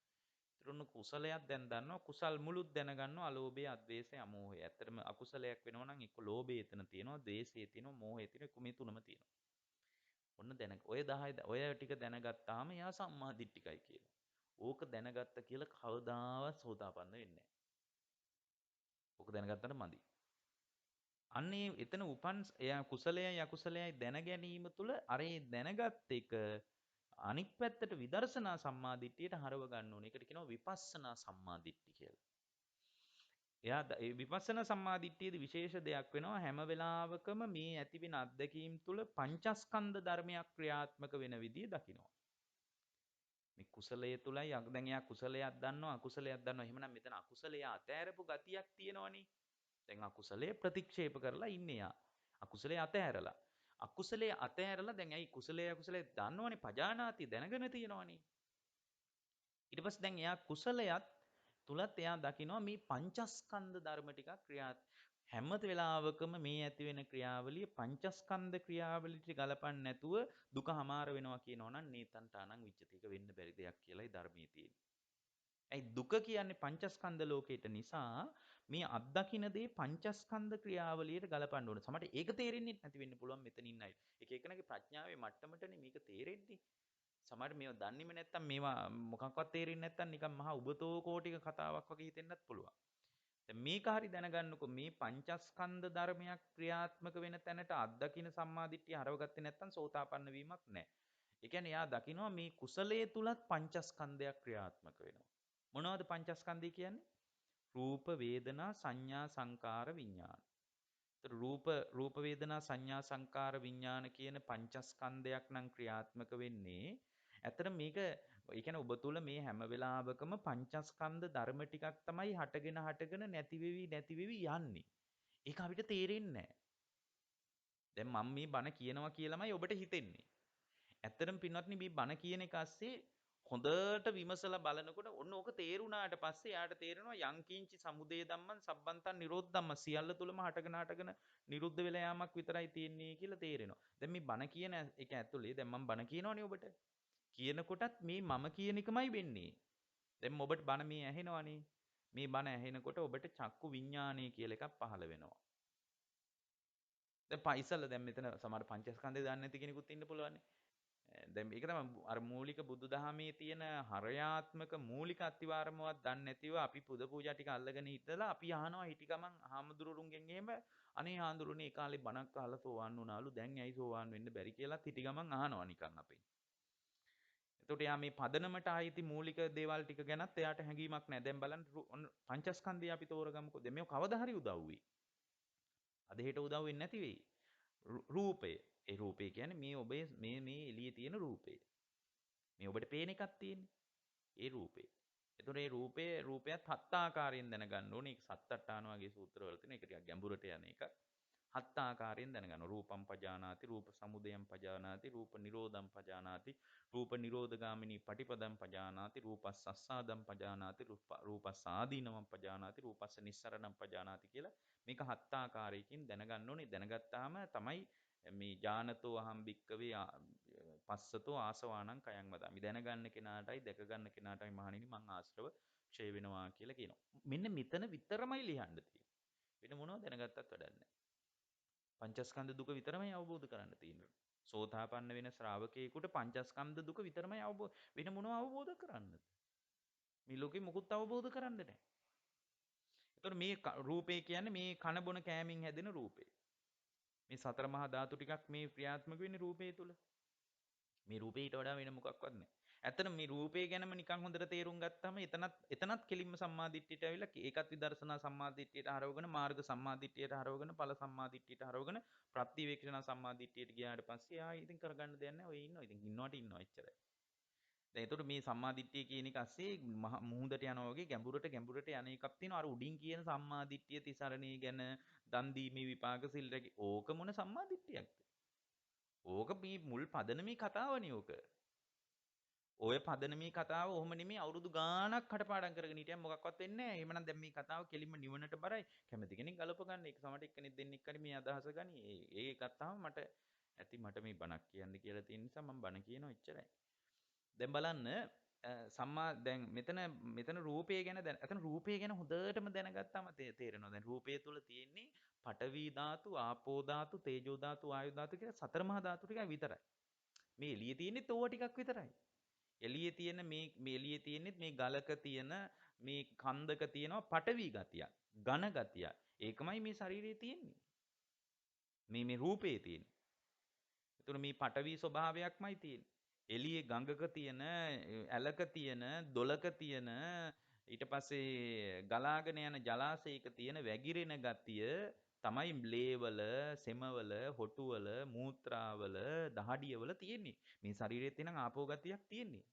ඒතරුණු කුසලයක් දැන් දන්නවා කුසල් මුලුත් දැනගන්නවා අලෝභය අද්වේෂය අමෝහය. ඇත්තටම අකුසලයක් වෙනවා නම් එක්ක ලෝභය එතන තියෙනවා, ද්වේෂය තියෙනවා, මෝහය තියෙනවා, මේ තුනම තියෙනවා. ඔන්න ඔය 10 ඔය ටික දැනගත්තාම යා සම්මා දිට්ඨිකයි කියනවා. ඕක දැනගත්ත කියලා කවදාවත් සෝතාපන්න වෙන්නේ නැහැ. ඕක දැනගත්තට මදි. අන්නේ එතන උපන් එයා කුසලයයි අකුසලයයි දැන ගැනීම තුළ අර ඒ දැනගත් එක අනික් පැත්තට විදර්ශනා සම්මාදිට්ඨියට හරව ගන්න ඕනේ. ඒකට කියනවා විපස්සනා සම්මාදිට්ඨි කියලා. එයා ඒ විපස්සනා සම්මාදිට්ඨියේදී විශේෂ දෙයක් වෙනවා හැම වෙලාවකම මේ ඇතිවෙන අත්දැකීම් තුළ පංචස්කන්ධ ධර්මයක් ක්‍රියාත්මක වෙන විදිය දකිනවා. මේ කුසලයේ තුලයි දැන් එයා කුසලයක් දන්නවා අකුසලයක් දන්නවා. එහෙමනම් මෙතන අකුසලයේ අතෑරපු ගතියක් තියෙනවනේ. දැන් අකුසලයේ ප්‍රතික්ෂේප කරලා ඉන්නේ යා. අකුසලයේ අතෑරලා. අකුසලයේ අතෑරලා දැන් ඇයි කුසලයේ අකුසලයේ දන්නවනේ පජානාති දැනගෙන තියෙනවනේ. ඊට පස්සේ දැන් එයා කුසලයක් තුලත් එයා දකිනවා මේ පංචස්කන්ධ ධර්ම ටිකක් හැම වෙලාවකම මේ ඇති වෙන ක්‍රියාවලිය පංචස්කන්ධ ක්‍රියාවලියට ගලපන්නේ නැතුව දුක හමාර වෙනවා කියනවනම් නේතන්තානං විච්ඡතික වෙන්න බැරි දෙයක් කියලායි ධර්මයේ තියෙන්නේ. ඇයි දුක කියන්නේ පංචස්කන්ධ ලෝකයට නිසා මේ අත්දකින්න දේ පංචස්කන්ධ ක්‍රියාවලියට ගලපන්න ඕන. සමහරට ඒක තේරෙන්නේ නැති වෙන්න පුළුවන් මෙතන ඉන්න අය. එක එකනගේ ප්‍රඥාවේ මට්ටමටනේ මේක තේරෙන්නේ. සමහරට මේවා දන්නේම නැත්තම් මේවා මොකක්වත් තේරෙන්නේ නැත්තම් නිකන් මහා උබතෝ කෝටික කතාවක් වගේ හිතෙන්නත් පුළුවන්. දැන් මේක හරි දැනගන්නකො මේ පංචස්කන්ධ ධර්මයක් ක්‍රියාත්මක වෙන තැනට අත්දකින්න සම්මාදිට්ඨිය හරවගත්තේ නැත්තම් සෝතාපන්න වීමක් නැහැ. ඒ කියන්නේ එයා දකිනවා මේ කුසලයේ තුලත් පංචස්කන්ධයක් ක්‍රියාත්මක වෙනවා. මොනවද පංචස්කන්ධය කියන්නේ? රූප, වේදනා, සංඥා, සංකාර, විඥාන. ඒතර රූප වේදනා සංඥා සංකාර විඥාන කියන පංචස්කන්ධයක් නම් ක්‍රියාත්මක වෙන්නේ. ඇත්තට මේක ඒ කියන්නේ ඔබ තුල මේ හැම වෙලාවකම පංචස්කන්ධ ධර්ම ටිකක් තමයි හටගෙන නැති වෙවි යන්නේ. ඒක අපිට තේරෙන්නේ නැහැ. දැන් මම මේ බණ කියනවා කියලාමයි ඔබට හිතෙන්නේ. ඇත්තටම පින්වත්නි මේ බණ කියන එක ASCII හොඳට විමසලා බලනකොට ඔන්න ඕක තේරුණාට පස්සේ යාට තේරෙනවා යංකින්චි සමුදය ධම්මං සබ්බන්තං නිරෝධ ධම්ම සියල්ල තුලම හටගෙන නිරුද්ධ වෙලා යාමක් විතරයි තියෙන්නේ කියලා තේරෙනවා. දැන් මේ බණ කියන එක ඇතුලේ දැන් මම බණ කියනවනේ ඔබට. කියනකොටත් මේ මම කියන එකමයි වෙන්නේ. දැන් ඔබට බණ මේ ඇහෙනවනේ. මේ බණ ඇහෙනකොට ඔබට චක්කු විඤ්ඤාණය කියලා එකක් පහළ වෙනවා. දැන් ඉස්සල්ලා දැන් මෙතන සමහර පංචස්කන්ධය දන්නේ නැති කෙනෙකුත් ඉන්න පුළුවන්. දැන් මේක තමයි අර මූලික බුදුදහමේ තියෙන හරයාත්මක මූලික අතිවාරමවත් දන්නේ නැතිව අපි පුද පූජා ටික අල්ලගෙන හිටලා අපි අහනවා හිටි ගමන් හාමුදුරුවන්ගෙන් එහෙම අනේ හාමුදුරුවනේ ඒ කාලේ බණක් අහලා සෝවාන් වුණාලු දැන් ඇයි සෝවාන් වෙන්න බැරි කියලාත් හිටි ගමන් අහනවා නිකන් අපෙන්. එතකොට එයා මේ පදනමට ආйти මූලික දේවල් ටික ගැනත් එයාට හැඟීමක් නැහැ. දැන් බලන්න පංචස්කන්ධය අපි තෝරගමුකෝ. දැන් මේක කවදා හරි උදව් වෙයි. අද හෙට උදව් වෙන්නේ නැති වෙයි. රූපය. ඒ රූපය කියන්නේ මේ ඔබේ මේ එළියේ තියෙන රූපය. මේ ඔබට පේන එකක් තියෙන්නේ. ඒ රූපේ. එතකොට මේ රූපයත් හත් ආකාරයෙන් දැනගන්න ඕනේ. ඒක සත්තට්ඨාන වගේ සූත්‍රවල තියෙන. ඒක ටිකක් ගැඹුරට යන එකක්. හත් ආකාරයෙන් දැනගන්න. රූපම් පජානාති, රූප සමුදයම් පජානාති, රූප නිරෝධම් පජානාති, රූප නිරෝධගාමිනී පටිපදම් පජානාති, රූපස්සස්සාදම් පජානාති, රූපස්සාදීනවම් පජානාති, රූපස්ස නිස්සරණම් පජානාති කියලා මේක හත් ආකාරයකින් දැනගන්න ඕනේ. දැනගත්තාම තමයි මේ ඥානතෝ අහම් භික්කවේ පස්සතෝ ආසවාණං කයං වදාමි. දැනගන්න කෙනාටයි දැක ගන්න කෙනාටයි මහණෙනි මං ආශ්‍රව ක්ෂය වෙනවා කියලා කියනවා. මෙන්න මෙතන විතරමයි ලියන්න තියෙන්නේ. වෙන මොනවද දැනගත්තත් වැඩක් නැහැ. පංචස්කන්ධ දුක විතරමයි අවබෝධ කරන්න තියෙන්නේ. සෝතාපන්න වෙන ශ්‍රාවකයෙකුට පංචස්කන්ධ දුක විතරමයි අවබෝධ වෙන මොනව අවබෝධ කරන්නද? මේ ලෝකෙ මොකුත් අවබෝධ කරන්න නැහැ. ඒතකොට මේ රූපේ කියන්නේ මේ කන බොන කෑමෙන් හැදෙන රූපේ. මේ සතර මහා ධාතු ටිකක් මේ ක්‍රියාත්මක වෙන්නේ රූපේ තුල. මේ රූපේ ඊට වඩා වෙන මොකක්වත් නැහැ. ඇත්තටම මේ රූපේ ගැනම නිකන් හොඳට තේරුම් ගත්තාම එතනත් කෙලින්ම සම්මාදිට්ඨියට ඇවිල්ලා ඒකත් විදර්ශනා සම්මාදිට්ඨියට හරවගෙන මාර්ග සම්මාදිට්ඨියට හරවගෙන ඵල සම්මාදිට්ඨියට හරවගෙන ප්‍රතිවේක්ෂණ සම්මාදිට්ඨියට ගියාට පස්සේ ඉතින් කරගන්න දෙයක් නැහැ. ඔය ඉන්නවා. ඉතින් ඉන්නවා එච්චරයි. දැන් ඒතකොට මේ සම්මාදිට්ඨිය කියන එක ඇස්සේ මුහුදට යනවා වගේ ගැඹුරට යන එකක් තියෙනවා. අර උඩින් කියන සම්මාදිට්ඨිය තිසරණේ ගැන දන් දීමේ විපාක සිල් රැකී ඕක මොන සම්මාදිට්ඨියක්ද? ඕක මේ මුල් පදනමේ කතාවනේ ඕක. ඔය පදනමේ කතාව ඔහොම නෙමෙයි අවුරුදු ගාණක් කටපාඩම් කරගෙන හිටියම මොකක්වත් වෙන්නේ නැහැ. එහෙමනම් දැන් මේ කතාව කෙලින්ම නිවනට බරයි. කැමති කෙනෙක් ගලප ගන්න. ඒක සමහරට එක්කෙනෙක් දෙන්නෙක් හරි මේ අදහස ගනි. ඒ ගත්තාම මට මේ බණක් කියන්න කියලා තියෙන නිසා මම බණ කියනවා එච්චරයි. දැන් බලන්න සම්මා දැන් මෙතන රූපය ගැන එතන රූපය ගැන හොඳටම දැනගත්තාම තේරෙනවා. දැන් රූපය තුල තියෙන්නේ පඨවි ධාතු, ආපෝ ධාතු, තේජෝ ධාතු, වායු ධාතු කියලා සතර මහා ධාතු ටිකයි විතරයි. මේ එළියේ තියෙන්නේ ඕවා ටිකක් විතරයි. එළියේ තියෙන මේ එළියේ තියෙන්නේ මේ ගලක තියෙන මේ කන්දක තියෙනවා පඨවි ගතියක්, ඝන ගතියක්. ඒකමයි මේ ශරීරයේ තියෙන්නේ. මේ රූපේ තියෙන්නේ. එතකොට මේ පඨවි ස්වභාවයක්මයි තියෙන්නේ. එළියේ ගඟක තියෙන, ඇලක තියෙන, දොලක තියෙන ඊට පස්සේ ගලාගෙන යන ජලාශයක තියෙන වැగిරෙන ගතිය තමයි ලේවල, සෙමවල, හොටුවල, මූත්‍රාවල, දහඩියවල තියෙන්නේ. මේ ශරීරයේ තියෙන ආපෝ ගතියක් තියෙන්නේ.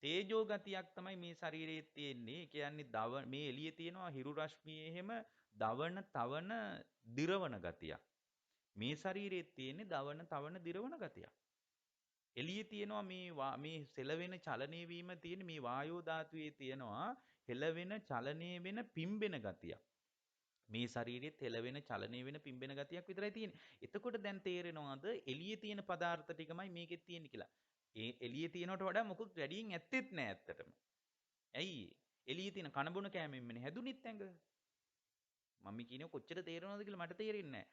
තේජෝ ගතියක් තමයි මේ ශරීරයේ තියෙන්නේ. ඒ කියන්නේ මේ එළියේ තියෙනවා හිරු රශ්මියේ එහෙම දවන, තවන, දිරවන ගතියක්. මේ ශරීරයේ තියෙන්නේ දවන, තවන, දිරවන ගතියක්. එළියේ තියෙනවා මේ සෙලවෙන චලනය වීම තියෙන මේ වායෝ ධාතුවේ තියෙනවා හෙලවෙන චලනය වෙන පිම්බෙන ගතියක්. මේ ශරීරයේ තෙලවෙන චලනය වෙන පිම්බෙන ගතියක් විතරයි තියෙන්නේ. එතකොට දැන් තේරෙනවද එළියේ තියෙන පදාර්ථ ටිකමයි මේකෙත් තියෙන්නේ කියලා. ඒ එළියේ තියෙනවට වඩා මොකුත් වැඩියෙන් ඇත්තෙත් නෑ ඇත්තටම. ඇයි? එළියේ තියෙන කන බොන කෑමෙන්මනේ හැදුනිත් ඇඟ. මම කියන්නේ කොච්චර තේරෙනවද කියලා මට තේරෙන්නේ නෑ.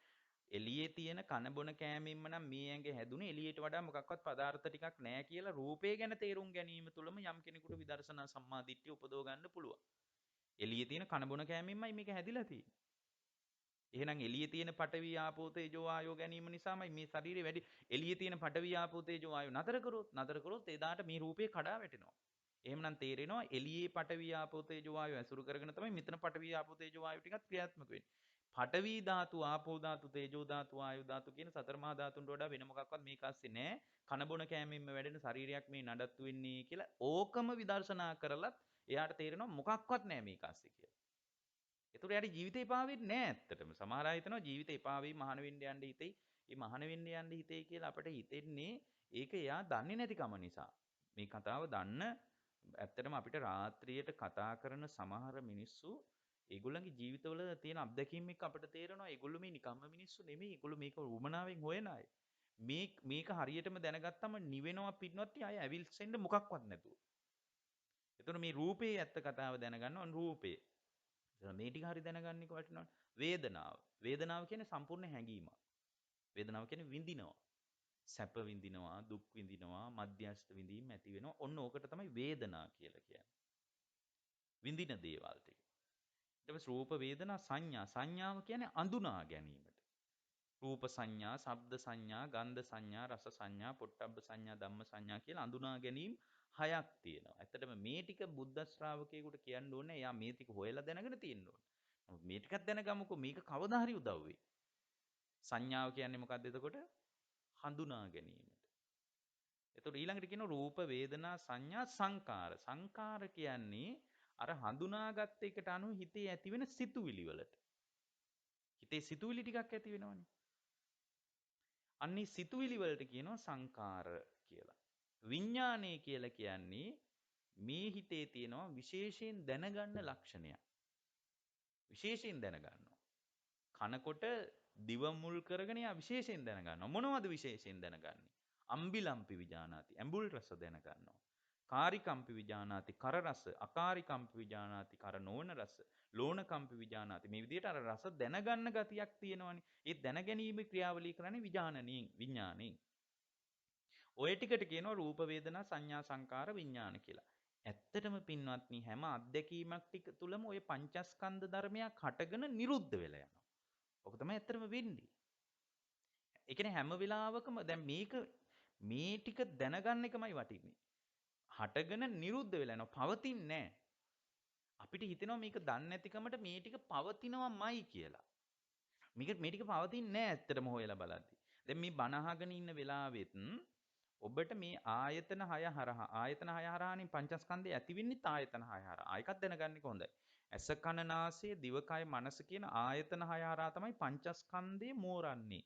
එළියේ තියෙන කන බොන කෑමෙන්ම නම් මේ ඇඟ හැදුනේ එළියට වඩා මොකක්වත් පදාර්ථ ටිකක් නෑ කියලා රූපය ගැන තේරුම් ගැනීම තුළම යම් කෙනෙකුට විදර්ශනා සම්මාදිට්ඨිය උපදව ගන්න පුළුවන්. එළියේ තියෙන කන බොන කෑමෙන්මයි මේක හැදිලා තියෙන්නේ. එහෙනම් එළියේ තියෙන පඨවි ආපෝ තේජෝ වායෝ ගැනීම නිසාමයි මේ ශරීරේ වැඩි එළියේ තියෙන පඨවි ආපෝ තේජෝ වායෝ නතර කරොත් එදාට මේ රූපේ කඩා වැටෙනවා. එහෙමනම් තේරෙනවා එළියේ පඨවි ආපෝ තේජෝ වායෝ ඇසුරු කරගෙන තමයි මෙතන පඨවි ආපෝ තේජෝ වායෝ ටිකත් ක්‍රියාත්මක වෙන්නේ. පඨවි ධාතු ආපෝ ධාතු තේජෝ ධාතු වායු ධාතු කියන සතර මහා ධාතුන්ට වඩා වෙන මොකක්වත් මේක ASCII නෑ. කන බොන කෑමෙන්ම වැඩෙන ශරීරයක් මේ නඩත්තු වෙන්නේ කියලා ඕකම විදර්ශනා කරලත් එයාට තේරෙනවා මොකක්වත් නෑ මේක ASCII කියලා. ඒතකොට යාට ජීවිතේ එපා වෙන්නේ නැහැ ඇත්තටම. සමහර අය හිතනවා ජීවිතේ එපා වෙයි මහාන වෙන්න යන්න හිතෙයි. මේ මහාන වෙන්න යන්න හිතෙයි කියලා අපිට හිතෙන්නේ ඒක එයා දන්නේ නැතිකම නිසා. මේ කතාව දන්න ඇත්තටම අපිට රාත්‍රියට කතා කරන සමහර මිනිස්සු ඒගොල්ලන්ගේ ජීවිතවල තියෙන අත්දැකීම් එක්ක අපිට තේරෙනවා ඒගොල්ලෝ මේ නිකම්ම මිනිස්සු නෙමෙයි. ඒගොල්ලෝ මේක උමනාවෙන් හොයන අය. මේක හරියටම දැනගත්තම නිවෙනවා පිටනොත් අය ඇවිල්සෙන්න මොකක්වත් නැතුව. එතකොට මේ රූපේ ඇත්ත කතාව දැනගන්න ඕන රූපේ. මේ ටික හරි දැනගන්න එක වටිනවනේ. වේදනාව. වේදනාව කියන්නේ සම්පූර්ණ හැඟීමක්. වේදනාව කියන්නේ විඳිනවා. සැප විඳිනවා, දුක් විඳිනවා, මධ්‍යස්ථ විඳීම් ඇති වෙනවා. ඔන්න ඕකට තමයි වේදනා කියලා කියන්නේ. විඳින දේවල් ටික. ඊට පස්සේ රූප වේදනා සංඥා. සංඥාව කියන්නේ අඳුනා ගැනීමට. රූප සංඥා, ශබ්ද සංඥා, ගන්ධ සංඥා, රස සංඥා, පොට්ටබ්බ සංඥා, ධම්ම සංඥා කියලා අඳුනා ගැනීම හයක් තියෙනවා. ඇත්තටම මේ ටික බුද්ධ ශ්‍රාවකයෙකුට කියන්න ඕනේ. එයා මේ ටික හොයලා දැනගෙන තියෙන්න ඕනේ. නමුත් මේ ටිකක් දැනගමුකෝ මේක කවදා හරි උදව් වෙයි. සංඥාව කියන්නේ මොකක්ද එතකොට? හඳුනා ගැනීමට. එතකොට ඊළඟට කියනවා රූප වේදනා සංඥා සංකාර. සංකාර කියන්නේ අර හඳුනාගත් එකට අනුව හිතේ ඇතිවෙන සිතුවිලි වලට. හිතේ සිතුවිලි ටිකක් ඇති වෙනවනේ. අන්නේ සිතුවිලි වලට කියනවා සංකාර කියලා. විඥානය කියලා කියන්නේ මේ හිතේ තියෙනවා විශේෂයෙන් දැනගන්න ලක්ෂණයක්. විශේෂයෙන් දැනගන්නවා. කනකොට දිව මුල් කරගෙන යා විශේෂයෙන් දැනගන්නවා. මොනවද විශේෂයෙන් දැනගන්නේ? අම්බිලම්පි විජානාති. ඇඹුල් රස දැනගන්නවා. කාරිකම්පි විජානාති කර රස, අකාරිකම්පි විජානාති කර නොවන රස, ලෝණකම්පි විජානාති. මේ විදිහට අර රස දැනගන්න ගතියක් තියෙනවනේ. ඒ දැනගැනීමේ ක්‍රියාවලිය කරන්නේ විඥානණයෙන්, විඥාණයෙන්. ඔය ටිකට කියනවා රූප වේදනා සංඥා සංකාර විඥාන කියලා. ඇත්තටම පින්වත්නි හැම අත්දැකීමක් ටික තුලම ওই පංචස්කන්ධ ධර්මයක් හටගෙන නිරුද්ධ වෙලා යනවා. ඔක තමයි ඇත්තටම වෙන්නේ. ඒ කියන්නේ හැම වෙලාවකම දැන් මේ ටික දැනගන්න එකමයි වටින්නේ. හටගෙන නිරුද්ධ වෙලා යනවා. පවතින්නේ නැහැ. අපිට හිතෙනවා මේක දන්නේ නැතිකමට මේ ටික පවතිනවමයි කියලා. මේ ටික පවතින්නේ නැහැ ඇත්තටම හොයලා බලද්දි. දැන් මේ බණ අහගෙන ඉන්න වෙලාවෙත් ඔබට මේ ආයතන 6 හරහා ආයතන 6 හරහානේ පංචස්කන්ධය ඇති වෙන්නේ ආයතන 6 හරහා. ආයකත් දැනගන්න එක හොඳයි. ඇස කන නාසය දිවකය මනස කියන ආයතන 6 හරහා තමයි පංචස්කන්ධය මෝරන්නේ.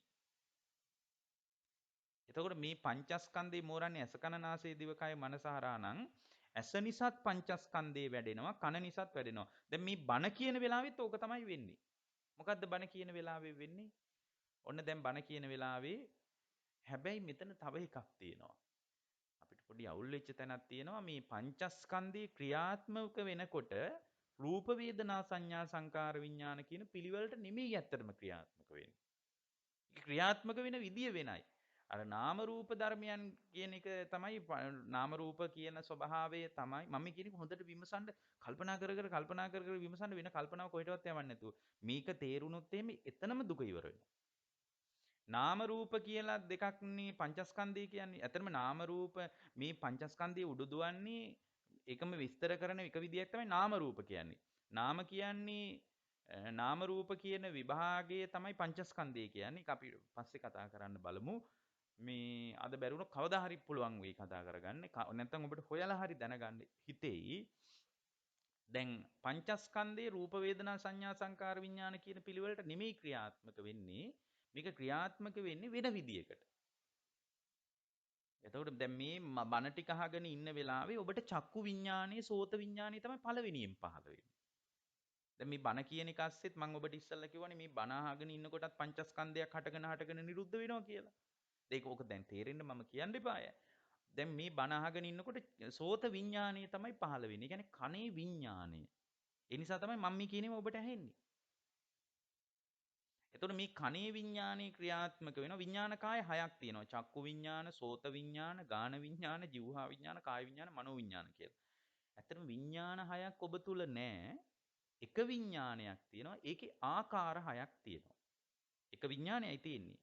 එතකොට මේ පංචස්කන්ධේ මෝරන්නේ ඇස කන නාසය දිවකය මනස හරහා නම් ඇස නිසාත් පංචස්කන්ධේ වැඩෙනවා කන නිසාත් වැඩෙනවා. දැන් මේ බණ කියන වෙලාවෙත් ඕක තමයි වෙන්නේ. මොකද්ද බණ කියන වෙලාවේ වෙන්නේ? ඔන්න දැන් බණ කියන වෙලාවේ හැබැයි මෙතන තව එකක් තියෙනවා. අපිට පොඩි අවුල් වෙච්ච තැනක් තියෙනවා මේ පංචස්කන්ධේ ක්‍රියාත්මක වෙනකොට රූප වේදනා සංඥා සංකාර විඥාන කියන පිළිවෙලට නෙමෙයි ඇත්තටම ක්‍රියාත්මක වෙන්නේ. ඒක ක්‍රියාත්මක වෙන විදිය වෙනයි. අර නාම රූප ධර්මයන් කියන එක තමයි නාම රූප කියන ස්වභාවය තමයි මම කියන්නේ හොඳට විමසන්න කල්පනා කර විමසන්න වෙන කල්පනාව කොහෙටවත් යවන්නේ නැතුව මේක තේරුණොත් එimhe එතනම දුක ඉවර වෙනවා. නාම රූප කියලා දෙකක්නේ පංචස්කන්ධය කියන්නේ. ඇත්තටම නාම රූප මේ පංචස්කන්ධයේ උඩුදුවන්නේ ඒකම විස්තර කරන එක විදියක් තමයි නාම රූප කියන්නේ. නාම කියන්නේ නාම රූප කියන විභාගයේ තමයි පංචස්කන්ධය කියන්නේ. ඒක අපි පස්සේ කතා කරන්න බලමු. මේ අද බැරුණොත් කවදා හරි පුළුවන් වෙයි කතා කරගන්න. නැත්නම් ඔබට හොයලා හරි දැනගන්න හිතෙයි. දැන් පංචස්කන්ධේ රූප වේදනා සංඥා සංකාර විඥාන කියන පිළිවෙලට නෙමෙයි ක්‍රියාත්මක වෙන්නේ. මේක ක්‍රියාත්මක වෙන්නේ වෙන විදියකට. එතකොට දැන් මේ බණ ටික අහගෙන ඉන්න වෙලාවේ ඔබට චක්කු විඥානයේ සෝත විඥානයේ තමයි පළවෙනියෙන් පහළ වෙන්නේ. දැන් මේ බණ කියන එක ඇස්සෙත් මම ඔබට ඉස්සල්ලා කිව්වනේ මේ බණ අහගෙන ඉන්නකොටත් පංචස්කන්ධයක් හටගෙන නිරුද්ධ වෙනවා කියලා. ඒක ඕක දැන් තේරෙන්න මම කියන්න එපාය. දැන් මේ බණ අහගෙන ඉන්නකොට සෝත විඥානය තමයි පහළ වෙන්නේ. ඒ කියන්නේ කනේ විඥානය. ඒ නිසා තමයි මම මේ කියනේම ඔබට ඇහෙන්නේ. එතකොට මේ කනේ විඥානයේ ක්‍රියාත්මක වෙනවා. විඥාන කාය හයක් තියෙනවා. චක්කු විඥාන, සෝත විඥාන, ගාන විඥාන, જીවහා විඥාන, කාය විඥාන, මනෝ විඥාන කියලා. ඇත්තටම විඥාන හයක් ඔබ තුල නැහැ. එක විඥානයක් තියෙනවා. ඒකේ ආකාර හයක් තියෙනවා. එක විඥානයයි තියෙන්නේ.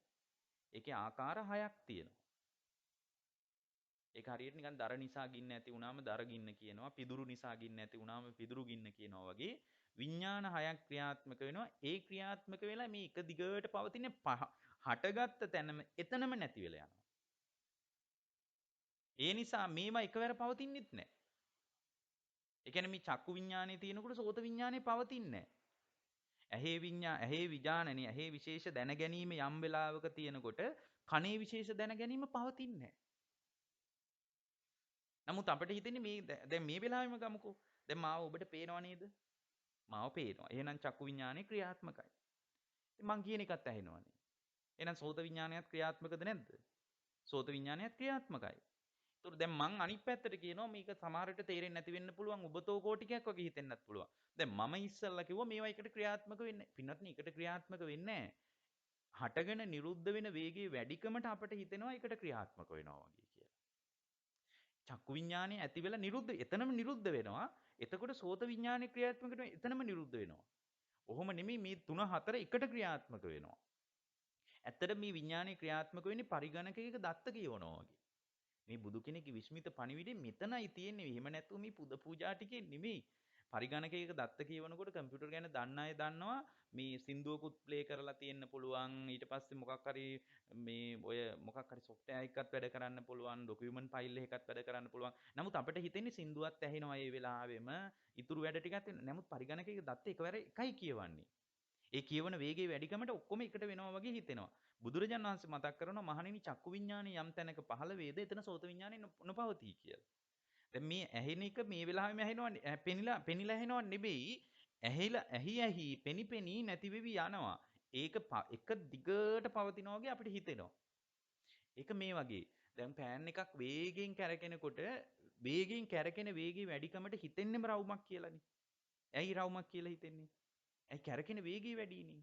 ඒකේ ආකාර හයක් තියෙනවා. ඒක හරියට නිකන් දර නිසා ගින්න ඇති වුණාම දර ගින්න කියනවා. පිදුරු නිසා ගින්න ඇති වුණාම පිදුරු ගින්න කියනවා වගේ විඥාන හයක් ක්‍රියාත්මක වෙනවා. ඒ ක්‍රියාත්මක වෙලා මේ එක දිගට පවතින හටගත්ත තැනම එතනම නැති වෙලා යනවා. ඒ නිසා මේවා එකවර පවතින්නෙත් නැහැ. ඒ කියන්නේ මේ චක්කු විඥානේ තියෙනකොට සෝත විඥානේ පවතින්නේ නැහැ. ඇහි විඥානනේ ඇහි විශේෂ දැන ගැනීම යම් වෙලාවක තියෙනකොට කනේ විශේෂ දැන ගැනීම පවතින්නේ නැහැ. නමුත් අපිට හිතෙන්නේ මේ දැන් මේ වෙලාවෙම ගමුකෝ. දැන් මාව ඔබට පේනව නේද? මාව පේනවා. එහෙනම් චක්කු විඥානේ ක්‍රියාත්මකයි. ඉතින් මං කියන එකත් ඇහෙනවනේ. එහෙනම් සෝත විඥානයත් ක්‍රියාත්මකද නැද්ද? සෝත විඥානයත් ක්‍රියාත්මකයි. ඒතර දැන් මං අනිත් පැත්තට කියනවා මේක සමහරට තේරෙන්නේ නැති වෙන්න පුළුවන් ඔබතෝ කෝටිකයක් වගේ හිතෙන්නත් පුළුවන්. දැන් මම ඉස්සල්ලා කිව්වා මේවා එකට ක්‍රියාත්මක වෙන්නේ. පින්වත්නි එකට ක්‍රියාත්මක වෙන්නේ නැහැ. හටගෙන නිරුද්ධ වෙන වේගයේ වැඩිකමට අපට හිතෙනවා එකට ක්‍රියාත්මක වෙනවා වගේ කියලා. චක්කු විඥානය ඇති වෙලා නිරුද්ධ එතනම නිරුද්ධ වෙනවා. එතකොට සෝත විඥානය ක්‍රියාත්මක වෙනවා එතනම නිරුද්ධ වෙනවා. ඔහොම නෙමෙයි මේ 3 4 එකට ක්‍රියාත්මක වෙනවා. ඇත්තට මේ විඥානය ක්‍රියාත්මක වෙන්නේ පරිගණකයක දත්ත කියවනවා වගේ. මේ බුදු කෙනෙක්ගේ විස්මිත පණිවිඩය මෙතනයි තියෙන්නේ. එහෙම නැතුව මේ පුද පූජා ටිකේ නෙමෙයි. පරිගණකයක දත්ත කියවනකොට කම්පියුටර් ගැන දන්න අය දන්නවා මේ සින්දුවකුත් ප්ලේ කරලා තියෙන්න පුළුවන්. ඊට පස්සේ මොකක් හරි මේ ඔය මොකක් හරි software එකක්වත් වැඩ කරන්න පුළුවන්. document file එකකත් වැඩ කරන්න පුළුවන්. නමුත් අපිට හිතෙන්නේ සින්දුවත් ඇහෙනවා ඒ වෙලාවෙම. ඉතුරු වැඩ ටිකත් නමුත් පරිගණකයක දත්ත එකවර එකයි කියවන්නේ. ඒ කියවන වේගයේ වැඩිකමට ඔක්කොම එකට වෙනවා වගේ හිතෙනවා. බුදුරජාණන් වහන්සේ මතක් කරනවා මහණෙනි චක්කු විඥානේ යම් තැනක පහළ වේද එතන සෝත විඥානේ නොපවතී කියලා. දැන් මේ ඇහෙන එක මේ වෙලාවෙම ඇහෙනවා පෙනිලා ඇහෙනව නෙවෙයි. ඇහි පෙනි පෙනී නැති වෙවි යනවා. ඒක එක දිගට පවතිනවා වගේ අපිට හිතෙනවා. ඒක මේ වගේ. දැන් පෑන් එකක් වේගෙන් කැරකෙනකොට වේගෙන් කැරකෙන වේගයේ වැඩිකමට හිතෙන්නේම රවුමක් කියලානේ. ඇයි රවුමක් කියලා හිතෙන්නේ? ඇයි කැරකෙන වේගය වැඩිනේ.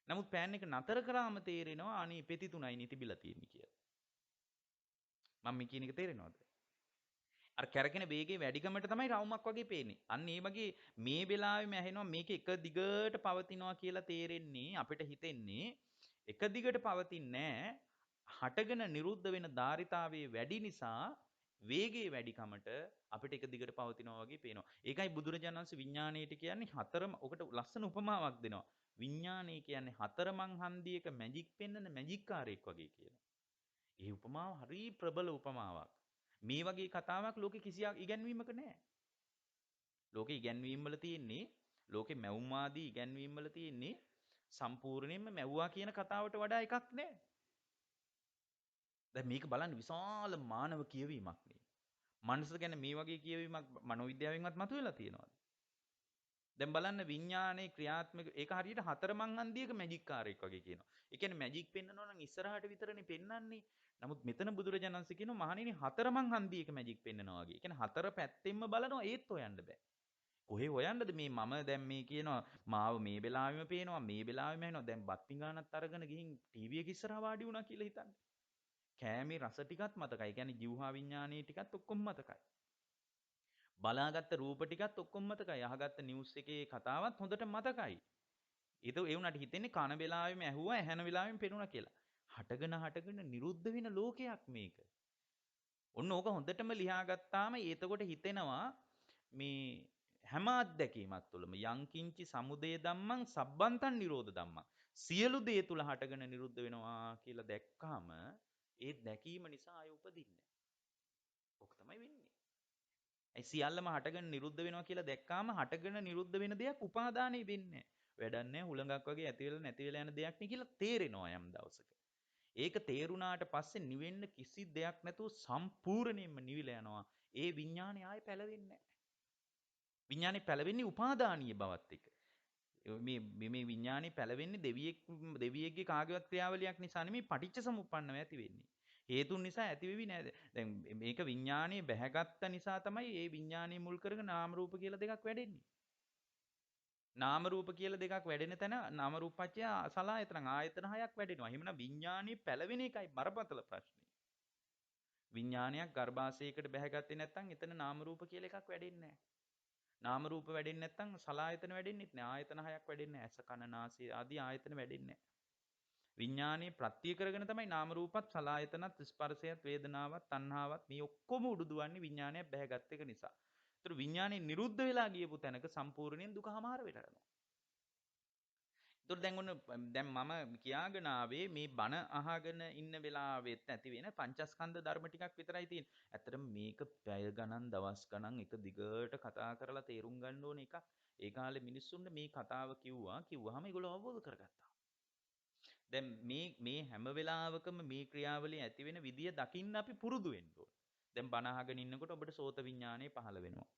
නමුත් පෑන් එක නතර කරාම තේරෙනවා අනේ පෙති තුනයි තිබිලා තියෙන්නේ කියලා. මම මේ කියන එක තේරෙනවද? අර කැරකෙන වේගයේ වැඩිකමට තමයි රවුමක් වගේ පේන්නේ. අන්න ඒ වගේ මේ වෙලාවෙම ඇහෙනවා මේක එක දිගට පවතිනවා කියලා තේරෙන්නේ අපිට හිතෙන්නේ එක දිගට පවතින්නේ හටගෙන නිරුද්ධ වෙන ධාරිතාවයේ වැඩි නිසා වේගයේ වැඩිකමට අපිට එක දිගට පවතිනවා වගේ පේනවා. ඒකයි බුදුරජාණන් වහන්සේ විඥාණයට කියන්නේ හතරම ඔකට ලස්සන උපමාවක් දෙනවා. විඥාණය කියන්නේ හතරමං හන්දියක මැජික් පෙන්වන මැජික් කාරයෙක් වගේ කියනවා. ඒ උපමාව හරි ප්‍රබල උපමාවක්. මේ වගේ කතාවක් ලෝකේ කිසියක් ඉගැන්වීමක නැහැ. ලෝකේ ඉගැන්වීම් වල තියෙන්නේ ලෝකේ මැවුම්වාදී ඉගැන්වීම් වල තියෙන්නේ සම්පූර්ණයෙන්ම මැව්වා කියන කතාවට වඩා එකක් නැහැ. දැන් මේක බලන්න විශාල මානව කියවීමක් නේ. මනස ගැන මේ වගේ කියවීමක් මනෝවිද්‍යාවෙන්වත් මතුවෙලා තියෙනවද? දැන් බලන්න විඥානයේ ක්‍රියාත්මක ඒක හරියට හතරමං හන්දියක මැජික් කාරයෙක් වගේ කියනවා. ඒ කියන්නේ මැජික් පෙන්නනවා නම් ඉස්සරහට විතරනේ පෙන්වන්නේ. නමුත් මෙතන බුදුරජාණන් වහන්සේ කියනවා මහණෙනි හතරමං හන්දියක මැජික් පෙන්නනවා වගේ. ඒ කියන්නේ හතර පැත්තෙන්ම බලනවා ඒත් හොයන්න බෑ. කොහේ හොයන්නද මේ මම දැන් මේ කියනවා මාව මේ වෙලාවෙම පේනවා මේ වෙලාවෙම ඇහෙනවා. දැන් බත් පිඟානක් අරගෙන ගිහින් ටීවී එක ඉස්සරහා වාඩි වුණා කියලා හිතන්න. කෑමේ රස ටිකත් මතකයි. ඒ කියන්නේ ජීවහා විඥානයේ ටිකත් ඔක්කොම මතකයි. බලාගත්ත රූප ටිකත් ඔක්කොම මතකයි. අහගත්ත නිවුස් එකේ කතාවත් හොඳට මතකයි. ඒ වුණාට හිතෙන්නේ කන වෙලාවෙම ඇහුවා ඇහෙන වෙලාවෙම පෙනුණා කියලා. හටගෙන නිරුද්ධ වෙන ලෝකයක් මේක. ඔන්න ඕක හොඳටම ලියාගත්තාම එතකොට හිතෙනවා මේ හැම අත්දැකීමක් තුළම යංකින්චි සමුදය ධම්මං සබ්බන්තං නිරෝධ ධම්මං සියලු දේ තුල හටගෙන නිරුද්ධ වෙනවා කියලා දැක්කාම ඒ දැකීම නිසා ආය උපදින්නේ. ඕක තමයි වෙන්නේ. ඒ සියල්ලම හටගෙන නිරුද්ධ වෙනවා කියලා දැක්කාම හටගෙන නිරුද්ධ වෙන දෙයක් උපාදානෙ වෙන්නේ නැහැ. වැඩක් නැහැ හුලඟක් වගේ ඇති වෙලා නැති වෙලා යන දෙයක් නේ කියලා තේරෙනවා යම් දවසක. ඒක තේරුණාට පස්සේ නිවෙන්න කිසි දෙයක් නැතුව සම්පූර්ණයෙන්ම නිවිලා යනවා. ඒ විඥානය ආයේ පැලවෙන්නේ නැහැ. විඥානේ පැලවෙන්නේ උපාදානීය බවත් එක්ක. මේ විඥානේ පැලවෙන්නේ දෙවියෙක්ගේ කාගේවත් ක්‍රියාවලියක් නිසා නෙමෙයි පටිච්ච සමුප්පන්නව ඇති වෙන්නේ. හේතුන් නිසා ඇති වෙවි නේද? දැන් මේක විඥානේ බැහැගත්ත නිසා තමයි මේ විඥානේ මුල් කරගෙන නාම රූප කියලා දෙකක් වැඩෙන්නේ. නාම රූප කියලා දෙකක් වැඩෙන තැන නාම රූපච්චය සලආයතන ආයතන හයක් වැඩෙනවා. එහෙමනම් විඥානේ පැලවෙන එකයි බරපතල ප්‍රශ්නේ. විඥානයක් ගර්භාෂයකට බැහැගත්තේ නැත්නම් එතන නාම රූප කියලා එකක් වැඩෙන්නේ නැහැ. නාම රූප වැඩෙන්නේ නැත්නම් සලආයතන වැඩෙන්නෙත් නෑ. ආයතන හයක් වැඩෙන්නේ නෑ. ඇස කන නාසය ආදී ආයතන වැඩෙන්නේ නෑ. විඥානයේ ප්‍රත්‍ය කරගෙන තමයි නාම රූපත් සලආයතනත් ස්පර්ශයත් වේදනාවත් තණ්හාවත් මේ ඔක්කොම උඩුදුවන්නේ විඥානයක් බැහැගත් එක නිසා. ඒතර විඥානේ නිරුද්ධ වෙලා ගියපු තැනක සම්පූර්ණයෙන් දුකමාර වෙලා යනවා. ඒතර දැන් මම කියාගෙන ආවේ මේ බණ අහගෙන ඉන්න වෙලාවෙත් ඇති වෙන පංචස්කන්ධ ධර්ම ටිකක් විතරයි තියෙන්නේ. ඇත්තටම මේක පැය ගණන් දවස් ගණන් එක දිගට කතා කරලා තේරුම් ගන්න ඕන එකක්. ඒ කාලේ මිනිස්සුන්ට මේ කතාව කිව්වහම ඒගොල්ලෝ අවබෝධ කරගත්තා. දැන් මේ හැම වෙලාවකම මේ ක්‍රියාවලිය ඇති වෙන විදිය දකින්න අපි පුරුදු වෙන්න ඕන. දැන් බණ අහගෙන ඉන්නකොට ඔබට සෝත විඥානය පහළ වෙනවා.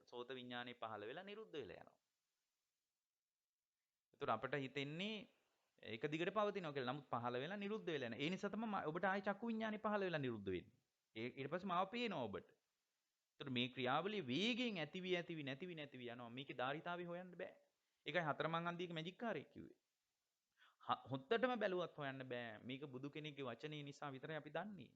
සෝත විඥානය පහළ වෙලා නිරුද්ධ වෙලා යනවා. ඒතර අපට හිතෙන්නේ ඒක දිගට පවතිනවා කියලා. නමුත් පහළ වෙලා නිරුද්ධ වෙලා යනවා. ඒ නිසා තමයි ඔබට ආයි චක්කු විඥානේ පහළ වෙලා නිරුද්ධ වෙන්නේ. ඊට පස්සේ මාව පේනවා ඔබට. ඒතර මේ ක්‍රියාවලිය වේගයෙන් ඇතිවි නැතිවි යනවා. මේකේ ධාරිතාවය හොයන්න බෑ. ඒකයි හතරමං අන්දියක මැජික් කාරයෙක් කිව්වේ. හොත්තටම බැලුවත් හොයන්න බෑ. මේක බුදු කෙනෙක්ගේ වචනේ නිසා විතරයි අපි දන්නේ.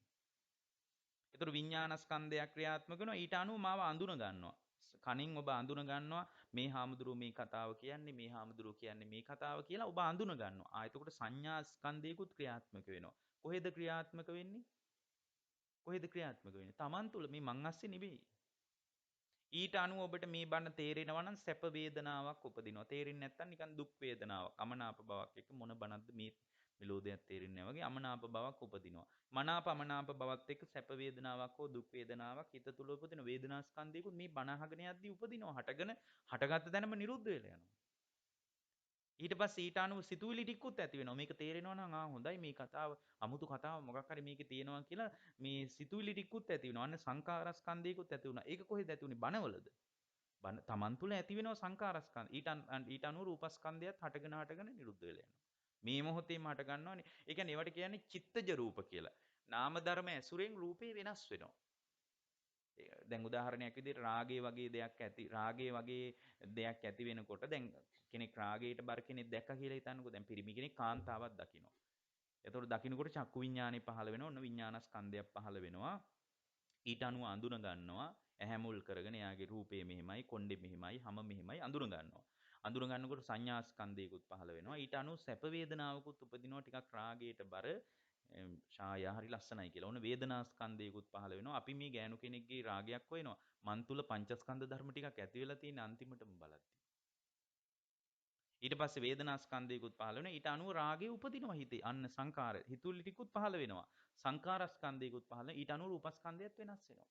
ඒතර විඥානස්කන්ධයක් ක්‍රියාත්මක වෙනවා. ඊට අනුව මාව අඳුන ගන්නවා. කනින් ඔබ අඳුන ගන්නවා මේ හාමුදුරුවෝ මේ කතාව කියන්නේ මේ හාමුදුරුවෝ කියන්නේ මේ කතාව කියලා ඔබ අඳුන ගන්නවා. එතකොට සංඥා ස්කන්ධයකුත් ක්‍රියාත්මක වෙනවා. කොහෙද ක්‍රියාත්මක වෙන්නේ? කොහෙද ක්‍රියාත්මක වෙන්නේ? Taman තුල මේ මං අස්සේ නෙවෙයි. ඊට අනුව ඔබට මේ බණ තේරෙනවා නම් සැප වේදනාවක් උපදිනවා. තේරෙන්නේ නැත්නම් නිකන් දුක් වේදනාවක්, අමනාප බවක් එක්ක මොන බණක්ද මේ මෙලෝදියක් තේරෙන්නේ නැහැ වගේ අමනාප බවක් උපදිනවා. මනාප අමනාප බවත් එක්ක සැප වේදනාවක් හෝ දුක් වේදනාවක් හිත තුළ උපදින වේදනා ස්කන්ධයකුත් මේ බණ අහගෙන යද්දී උපදිනවා. හටගත්ත තැනම නිරුද්ධ වෙලා යනවා. ඊට පස්සේ ඊට අනුව සිතුවිලි ටිකකුත් ඇති වෙනවා. මේක තේරෙනවා නම් හොඳයි මේ කතාව අමුතු කතාව මොකක් හරි මේකේ තියෙනවා කියලා මේ සිතුවිලි ටිකකුත් ඇති වෙනවා. අන්න සංකාරස්කන්ධයකුත් ඇති වුණා. ඒක කොහෙද ඇති වුනේ? බණවලද? බණ තමන් තුළ ඇති වෙනවා සංකාරස්කන්ධ. ඊට අනුව රූපස්කන්ධයත් හටගෙන නිරුද්ධ වෙලා යනවා. මේ මොහොතේම හට ගන්නවනේ. ඒ කියන්නේ ඒවට කියන්නේ චිත්තජ රූප කියලා. නාම ධර්ම ඇසුරෙන් රූපේ වෙනස් වෙනවා. දැන් උදාහරණයක් විදිහට රාගය වගේ දෙයක් ඇති වෙනකොට දැන් කෙනෙක් රාගයට බර කෙනෙක් දැක්ක කියලා හිතන්නකෝ. දැන් පිරිමි කෙනෙක් කාන්තාවක් දකිනවා. එතකොට දකින්නකොට චක්කු විඥානෙ පහළ වෙනවා. ඔන්න විඥානස්කන්ධයක් පහළ වෙනවා. ඊට අනුව අඳුන ගන්නවා. ඇහැ මුල් කරගෙන එයාගේ රූපය මෙහෙමයි, කොණ්ඩේ මෙහෙමයි, හම මෙහෙමයි අඳුන ගන්නවා. අඳුන ගන්නකොට සංඥා ස්කන්ධයකුත් පහළ වෙනවා. ඊට අනුව සැප වේදනාවකුත් උපදිනවා. ටිකක් රාගයට බර ඡාය හරි ලස්සනයි කියලා. ඔන්න වේදනා ස්කන්ධයකුත් පහළ වෙනවා. අපි මේ ගෑනු කෙනෙක්ගේ රාගයක් හොයනවා. මන් තුල පංචස්කන්ධ ධර්ම ටිකක් ඇති වෙලා තියෙන අන්තිමටම බලද්දි. ඊට පස්සේ වේදනා ස්කන්ධයකුත් පහළ වෙනවා. ඊට අනුව රාගය උපදිනවා හිතේ. අන්න සංකාර හිතුවිලි ටිකුත් පහළ වෙනවා. සංකාර ස්කන්ධයකුත් පහළ වෙනවා. ඊට අනුව රූපස්කන්ධයත් වෙනස් වෙනවා.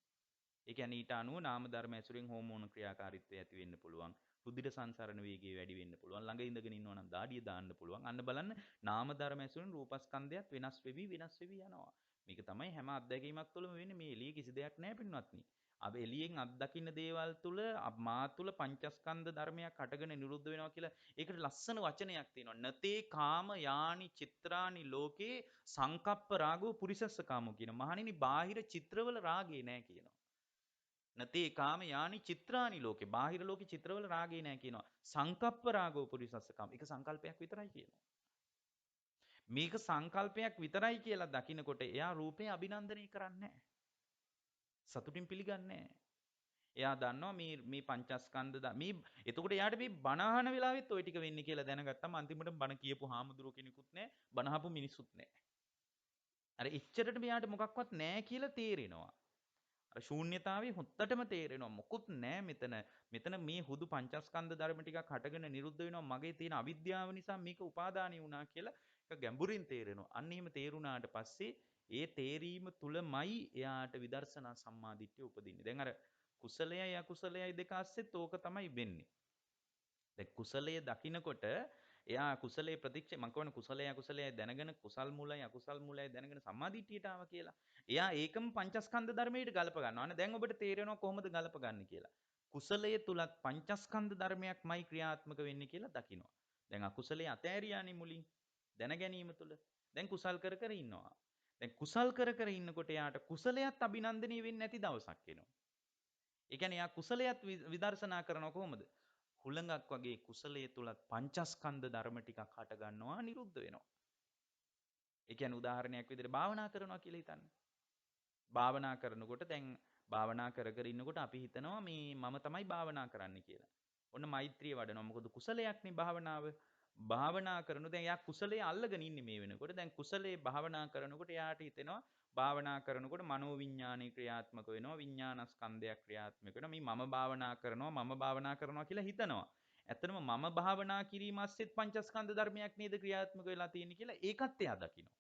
ඒ කියන්නේ ඊට අනුව නාම ධර්ම ඇසුරෙන් හෝමෝන ක්‍රියාකාරීත්වය ඇති වෙන්න පුළුවන්. රුධිර සංසරණ වේගය වැඩි වෙන්න පුළුවන්. ළඟ ඉඳගෙන ඉන්නවා නම් දාඩිය දාන්න පුළුවන්. අන්න බලන්න නාම ධර්ම ඇසුරෙන් රූපස්කන්ධයත් වෙනස් වෙවි යනවා. මේක තමයි හැම අත්දැකීමක් තුළම වෙන්නේ. මේ එළියේ කිසි දෙයක් නැහැ පින්වත්නි. අප එළියෙන් අත්දකින්න දේවල් තුළ මා තුළ පංචස්කන්ධ ධර්මයක් හටගෙන නිරුද්ධ වෙනවා කියලා ඒකට ලස්සන වචනයක් තියෙනවා. නතේ කාම යානි චිත්‍රානි ලෝකේ සංකප්ප රාගෝ පුරිසස්ස කාමෝ කියන. මහණෙනි බාහිර චිත්‍රවල රාගේ නැහැ කියනවා. නතේ කාම යානි චිත්‍රානි ලෝකේ බාහිර ලෝකේ චිත්‍රවල රාගේ නැහැ කියනවා. සංකප්ප රාගෝ පුරිසස්ස කාම. ඒක සංකල්පයක් විතරයි කියනවා. මේක සංකල්පයක් විතරයි කියලා දකිනකොට එයා රූපේ අභිනන්දනය කරන්නේ නැහැ. සතුටින් පිළිගන්නේ නැහැ. එයා දන්නවා මේ පංචස්කන්ධ මේ එතකොට එයාට මේ බණ අහන වෙලාවෙත් ওই ටික වෙන්නේ කියලා දැනගත්තම අන්තිමට බණ කියපු හාමුදුරුවෝ කෙනෙකුත් නැහැ. බණ අහපු මිනිස්සුත් නැහැ. අර එච්චරට මෙයාට මොකක්වත් නැහැ කියලා තේරෙනවා. අර ශූන්‍යතාවයේ හොත්තටම තේරෙනවා මොකුත් නැහැ මෙතන. මෙතන මේ හුදු පංචස්කන්ධ ධර්ම ටිකක් හටගෙන නිරුද්ධ වෙනවා. මගේ තියෙන අවිද්‍යාව නිසා මේක උපාදානිය වුණා කියලා ඒක ගැඹුරින් තේරෙනවා. අන්න එහෙම තේරුණාට පස්සේ ඒ තේරීම තුලමයි එයාට විදර්ශනා සම්මාදිට්ඨිය උපදින්නේ. දැන් අර කුසලයයි අකුසලයයි දෙක අස්සෙත් ඕක තමයි වෙන්නේ. දැන් කුසලයේ දකින්නකොට එයා කුසලයේ මම කියවනේ කුසලයේ අකුසලයේ දැනගෙන කුසල් මූලයි අකුසල් මූලයි දැනගෙන සම්මාදිට්ඨියට ආවා කියලා. එයා ඒකම පංචස්කන්ධ ධර්මයට ගලප ගන්නවා. අනේ දැන් ඔබට තේරෙනවා කොහොමද ගලපගන්නේ කියලා. කුසලයේ තුලත් පංචස්කන්ධ ධර්මයක්මයි ක්‍රියාත්මක වෙන්නේ කියලා දකිනවා. දැන් අකුසලයේ අතෑරියානේ මුලින් දැන ගැනීම තුල. දැන් කුසල් කර කර ඉන්නවා. දැන් කුසල් කර කර ඉන්නකොට එයාට කුසලයක් අභිනන්දනීය වෙන්නේ නැති දවසක් එනවා. ඒ කියන්නේ එයා කුසලයක් විදර්ශනා කරනවා කොහොමද? හුළඟක් වගේ කුසලයේ තුලත් පංචස්කන්ධ ධර්ම ටිකක් හට ගන්නවා නිරුද්ධ වෙනවා. ඒ කියන්නේ උදාහරණයක් විදිහට භාවනා කරනවා කියලා හිතන්න. භාවනා කරනකොට දැන් භාවනා කර කර ඉන්නකොට අපි හිතනවා මේ මම තමයි භාවනා කරන්න කියලා. ඔන්න මෛත්‍රිය වඩනවා. මොකද කුසලයක්නේ භාවනාව. භාවනා කරනකොට දැන් එයා කුසලයේ අල්ලගෙන ඉන්නේ මේ වෙනකොට. දැන් කුසලයේ භාවනා කරනකොට එයාට හිතෙනවා භාවනා කරනකොට මනෝවිඤ්ඤාණය ක්‍රියාත්මක වෙනවා. විඤ්ඤාණස්කන්ධයක් ක්‍රියාත්මක වෙනවා. මේ මම භාවනා කරනවා කියලා හිතනවා. ඇත්තටම මම භාවනා කිරීම ඇස්සෙත් පංචස්කන්ධ ධර්මයක් නේද ක්‍රියාත්මක වෙලා තියෙන්නේ කියලා ඒකත් එයා දකිනවා.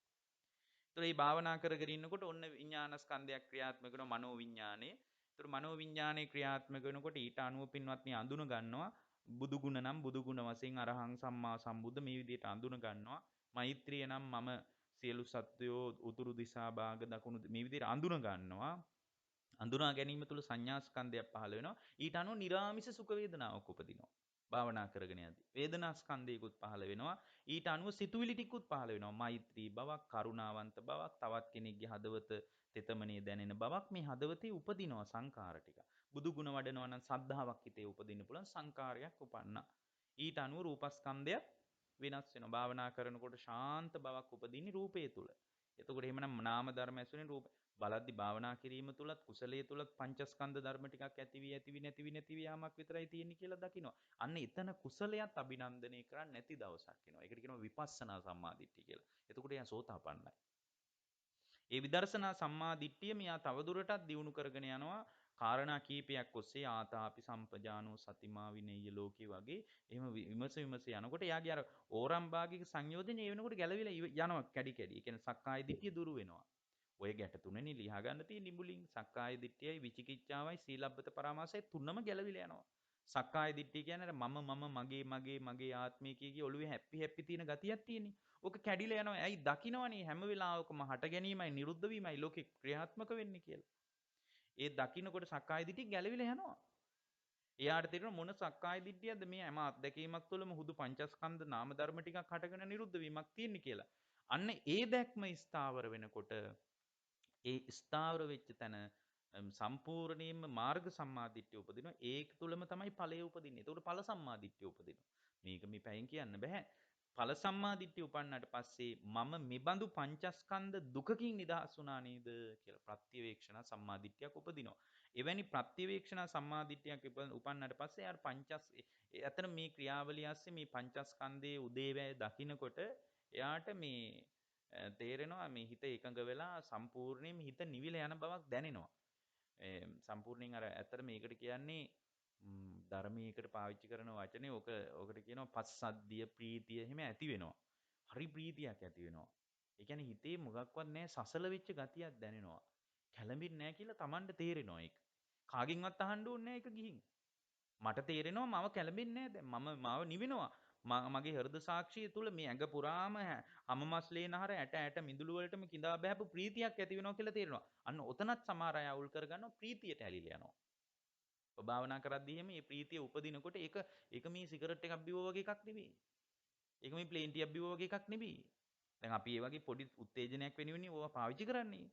ඒතර මේ භාවනා කර කර ඉන්නකොට ඔන්න විඥාන ස්කන්ධයක් ක්‍රියාත්මක වෙනවා මනෝ විඥානේ. ඒතර මනෝ විඥානේ ක්‍රියාත්මක වෙනකොට ඊට අනුව පින්වත්නි අඳුන ගන්නවා බුදු ගුණ නම් බුදු ගුණ වශයෙන් අරහං සම්මා සම්බුද්ධ මේ විදිහට අඳුන ගන්නවා. මෛත්‍රිය නම් මම සියලු සත්වයෝ උතුරු දිශා භාග දකුණු මේ විදිහට අඳුන ගන්නවා. අඳුනා ගැනීම තුළ සංඥා ස්කන්ධයක් පහළ වෙනවා. ඊට අනුව නිරාමිෂ සුඛ වේදනාවක් උපදිනවා. භාවනා කරගෙන යද්දී වේදනා ස්කන්ධයකුත් පහළ වෙනවා. ඊට අනුව සිතුවිලි ටිකුත් පහළ වෙනවා. මෛත්‍රී බවක්, කරුණාවන්ත බවක්, තවත් කෙනෙක්ගේ හදවත තෙතමනේ දැනෙන බවක් මේ හදවතේ උපදිනවා සංකාර ටික. බුදු ගුණ වඩනවා නම් සද්ධාාවක් හිතේ උපදින්න පුළුවන් සංකාරයක් උපන්නා. ඊට අනුව රූපස්කන්ධය වෙනස් වෙනවා. භාවනා කරනකොට ශාන්ත බවක් උපදින්නේ රූපය තුල. එතකොට එහෙමනම් නාම ධර්ම ඇසුරෙන් රූප බලද්දි භාවනා කිරීම තුලත් කුසලයේ තුලත් පංචස්කන්ධ ධර්ම ටිකක් ඇතිවි යාමක් විතරයි තියෙන්නේ කියලා දකිනවා. අන්න එතන කුසලයක් අභිනන්දනය කරන්නේ නැති දවසක් එනවා. ඒකට කියනවා විපස්සනා සම්මාදිට්ඨිය කියලා. එතකොට එයා සෝතාපන්නයි. ඒ විදර්ශනා සම්මා දිට්ඨිය මෙයා තවදුරටත් දියුණු කරගෙන යනවා. කාරණා කීපයක් ඔස්සේ ආතාපි සම්පජානෝ සතිමා විනෙය්‍ය ලෝකේ වගේ එහෙම විමස යනකොට එයාගේ අර ඕරම් භාගික සංයෝජනේ ඒ වෙනකොට ගැලවිලා යනවා කැඩි කැඩි. ඒ කියන්නේ සක්කාය දිට්ඨිය දුරු වෙනවා. ඔය ගැට තුනනේ ලියා ගන්න තියෙන නිඹුලින් සක්කාය දිට්ඨියයි විචිකිච්ඡාවයි සීලබ්බත පරාමාසයි තුනම ගැලවිලා යනවා. සක්කාය දිට්ඨිය කියන්නේ මගේ ආත්මය කිය ඔළුවේ හැප්පි තියෙන ගතියක් තියෙන්නේ. ඕක කැඩිලා යනවා. ඇයි දකින්නවනේ හැම වෙලාවකම හට ගැනීමයි නිරුද්ධ වීමයි ලෝකේ ක්‍රියාත්මක වෙන්නේ කියලා. ඒ දකින්නකොට සක්කාය දිට්ඨිය ගැලවිලා යනවා. එයාට තේරෙන මොන සක්කාය දිට්ඨියද මේ හැම අත්දැකීමක් තුළම හුදු පංචස්කන්ධ නාම ධර්ම ටිකක් හටගෙන නිරුද්ධ වීමක් තියෙන්නේ කියලා. අන්න ඒ දැක්ම ස්ථාවර වෙනකොට ඒ ස්ථාවර වෙච්ච තැන සම්පූර්ණයෙන්ම මාර්ග සම්මාදිට්ඨිය උපදිනවා. ඒක තුළම තමයි ඵලය උපදින්නේ. ඒකට ඵල සම්මාදිට්ඨිය උපදිනවා. මේක මේ පැයෙන් කියන්න බෑ. ඵල සම්මාදිට්ඨිය උපන්නට පස්සේ මම මෙබඳු පංචස්කන්ධ දුකකින් නිදහස් වුණා නේද කියලා ප්‍රත්‍යවේක්ෂණ සම්මාදිට්ඨියක් උපදිනවා. එවැනි ප්‍රත්‍යවේක්ෂණ සම්මාදිට්ඨියක් උපන්නට පස්සේ යාර අතන මේ ක්‍රියාවලිය ඇස්සේ මේ පංචස්කන්ධයේ උදේවැය දකින්නකොට එයාට මේ තේරෙනවා මේ හිත එකඟ වෙලා සම්පූර්ණයෙන්ම හිත නිවිල යන බවක් දැනෙනවා. සම්පූර්ණයෙන් අර ඇත්තට මේකට කියන්නේ ධර්මයකට පාවිච්චි කරන වචනේ ඔකට කියනවා පස්සද්ධිය ප්‍රීතිය එහෙම ඇති වෙනවා. හරි ප්‍රීතියක් ඇති වෙනවා. ඒ කියන්නේ හිතේ මොකක්වත් නැහැ සසල වෙච්ච ගතියක් දැනෙනවා. කැළඹෙන්නේ නැහැ කියලා Tamanට තේරෙනවා ඒක. කාගෙන්වත් අහන්න ඕනේ නැහැ ඒක ගිහින්. මට තේරෙනවා මම කැළඹෙන්නේ නැහැ දැන් මාව නිවෙනවා. මගේ හෘද සාක්ෂිය තුල මේ ඇඟ පුරාම හමමස්ලේ නහර ඇට මිදුළු වලටම කිඳා බහැපු ප්‍රීතියක් ඇති වෙනවා කියලා තේරෙනවා. අන්න ඔතනත් සමහර අය අවුල් කරගන්නවා ප්‍රීතියට ඇලිලා යනවා. ඔබ භාවනා කරද්දී එහෙම මේ ප්‍රීතිය උපදිනකොට ඒක මේ සිගරට් එකක් බිව්වා වගේ එකක් නෙවෙයි. ඒක මේ ප්ලේන් ටිකක් බිව්වා වගේ එකක් නෙවෙයි. දැන් අපි ඒ වගේ පොඩි උත්තේජනයක් වෙනුවෙන් ඕවා පාවිච්චි කරන්නේ.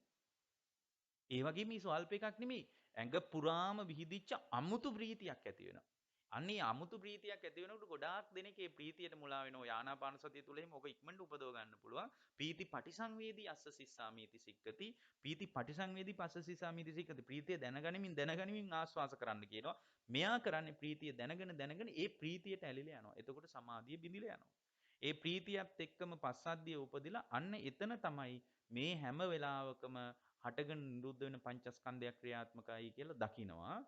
ඒ වගේ මේ ස්වල්ප එකක් නෙමෙයි. ඇඟ පුරාම විහිදිච්ච අමුතු ප්‍රීතියක් ඇති වෙනවා. අන්න ඒ අමුතු ප්‍රීතියක් ඇති වෙනකොට ගොඩාක් දෙනෙක් ඒ ප්‍රීතියට මුලා වෙනවා. ආනාපාන සතිය තුළ එහෙම ඔක ඉක්මනට උපදව ගන්න පුළුවන්. පීති පටිසංවේදී අස්ස සිස්සාමීති සික්කති. පීති පටිසංවේදී පස්ස සිස්සාමීති සික්කති. ප්‍රීතිය දැනගනිමින් ආස්වාස කරන්න කියනවා. මෙයා කරන්නේ ප්‍රීතිය දැනගෙන ඒ ප්‍රීතියට ඇලිලා යනවා. එතකොට සමාධිය බිඳිලා යනවා. ඒ ප්‍රීතියත් එක්කම පස්සද්ධිය උපදිලා අන්න එතන තමයි මේ හැම වෙලාවකම හටගෙන නිරුද්ධ වෙන පංචස්කන්ධයක් ක්‍රියාත්මකයි කියලා දකිනවා.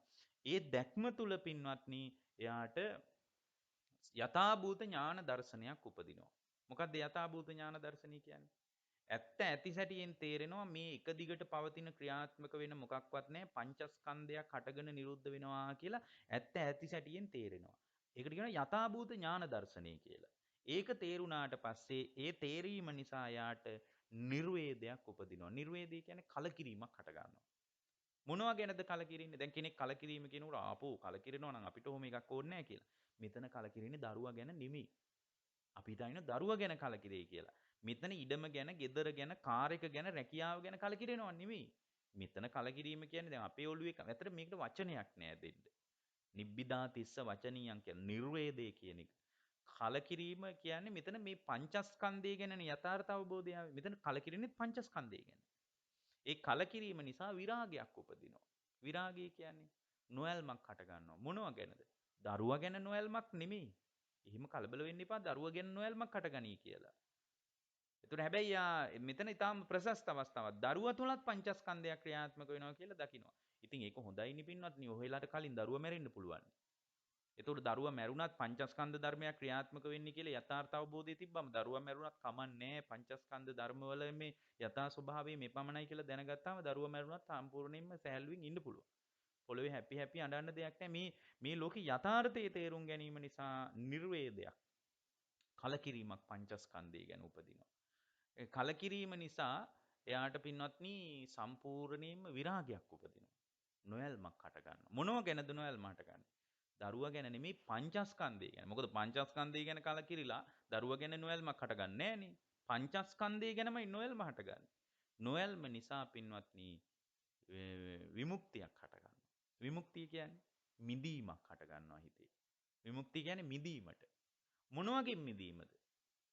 ඒ දැක්ම තුල පින්වත්නි එයාට යථාභූත ඥාන දර්ශනයක් උපදිනවා. මොකක්ද යථාභූත ඥාන දර්ශනය කියන්නේ? ඇත්ත ඇති සැටියෙන් තේරෙනවා මේ එක දිගට පවතින ක්‍රියාත්මක වෙන මොකක්වත් නැහැ පංචස්කන්ධයක් හටගෙන නිරුද්ධ වෙනවා කියලා ඇත්ත ඇති සැටියෙන් තේරෙනවා. ඒකට කියනවා යථාභූත ඥාන දර්ශනය කියලා. ඒක තේරුණාට පස්සේ ඒ තේරීම නිසා යාට නිර්වේදයක් උපදිනවා. නිර්වේදය කියන්නේ කලකිරීමක් හට ගන්නවා. මොනවා ගැනද කලකිරින්නේ? දැන් කෙනෙක් කලකිරීම කියනකොට ආපෝ කලකිරෙනවා නම් අපිට ඕම එකක් ඕනේ නැහැ කියලා. මෙතන කලකිරින්නේ දරුවා ගැන නෙමෙයි. අපි හිතන්නේ දරුවා ගැන කලකිරෙයි කියලා. මෙතන ඉඩම ගැන, ගෙදර ගැන, කාර් එක ගැන, රැකියාව ගැන කලකිරෙනව නෙමෙයි. මෙතන කලකිරීම කියන්නේ දැන් අපේ ඔළුවේ ඇත්තට මේකට වචනයක් නෑ දෙන්න. නිබ්බිදා තිස්ස වචනියන් කියන නිර්වේදේ කියන එක. කලකිරීම කියන්නේ මෙතන මේ පංචස්කන්ධය ගැනනේ යථාර්ථ අවබෝධය. මෙතන කලකිරින්නේ පංචස්කන්ධය ගැන. ඒ කලකිරීම නිසා විරාගයක් උපදිනවා. විරාගය කියන්නේ නොයල්මක් හට ගන්නවා. මොනවා ගැනද? දරුවා ගැන නොයල්මක් නෙමෙයි. එහෙම කලබල වෙන්න එපා දරුවා ගැන නොයල්මක් හටගනී කියලා. එතකොට හැබැයි මෙතන ඊටාම ප්‍රශස්ත අවස්ථාවක්. දරුවා තුලත් පංචස්කන්ධයක් ක්‍රියාත්මක වෙනවා කියලා දකිනවා. ඉතින් ඒක හොඳයිනි පින්වත්නි. ඔහෙලාට කලින් දරුවා මැරෙන්න පුළුවන්. එතකොට දරුවා මැරුණත් පංචස්කන්ධ ධර්මයක් ක්‍රියාත්මක වෙන්නේ කියලා යථාර්ථ අවබෝධය තිබ්බම දරුවා මැරුණත් කමන්නේ පංචස්කන්ධ ධර්මවල මේ යථා ස්වභාවය මේ පමණයි කියලා දැනගත්තාම දරුවා මැරුණත් සම්පූර්ණයෙන්ම සැහැල්ලුවෙන් ඉන්න පුළුවන්. පොළවේ හැපි අඬන්න දෙයක් නැහැ. මේ ලෝකේ යථාර්ථයේ තේරුම් ගැනීම නිසා නිර්වේදයක් කලකිරීමක් පංචස්කන්ධය ගැන උපදිනවා. ඒ කලකිරීම නිසා එයාට පින්වත්නි සම්පූර්ණයෙන්ම විරාගයක් උපදිනවා. නොයල්මක් හට ගන්නවා. මොනව ගැනද නොයල්ම හටගන්නේ? දරුවා ගැන නෙමෙයි පංචස්කන්ධය ගැන. මොකද පංචස්කන්ධය ගැන කලකිරිලා දරුවා ගැන නොයල්මක් හටගන්නේ නැහනේ. පංචස්කන්ධය ගැනමයි නොයල්ම හටගන්නේ. නොයල්ම නිසා පින්වත්නි විමුක්තියක් හට ගන්නවා. විමුක්තිය කියන්නේ මිදීමක් හට ගන්නවා හිතේ. විමුක්තිය කියන්නේ මිදීමට. මොන වගේ මිදීමද?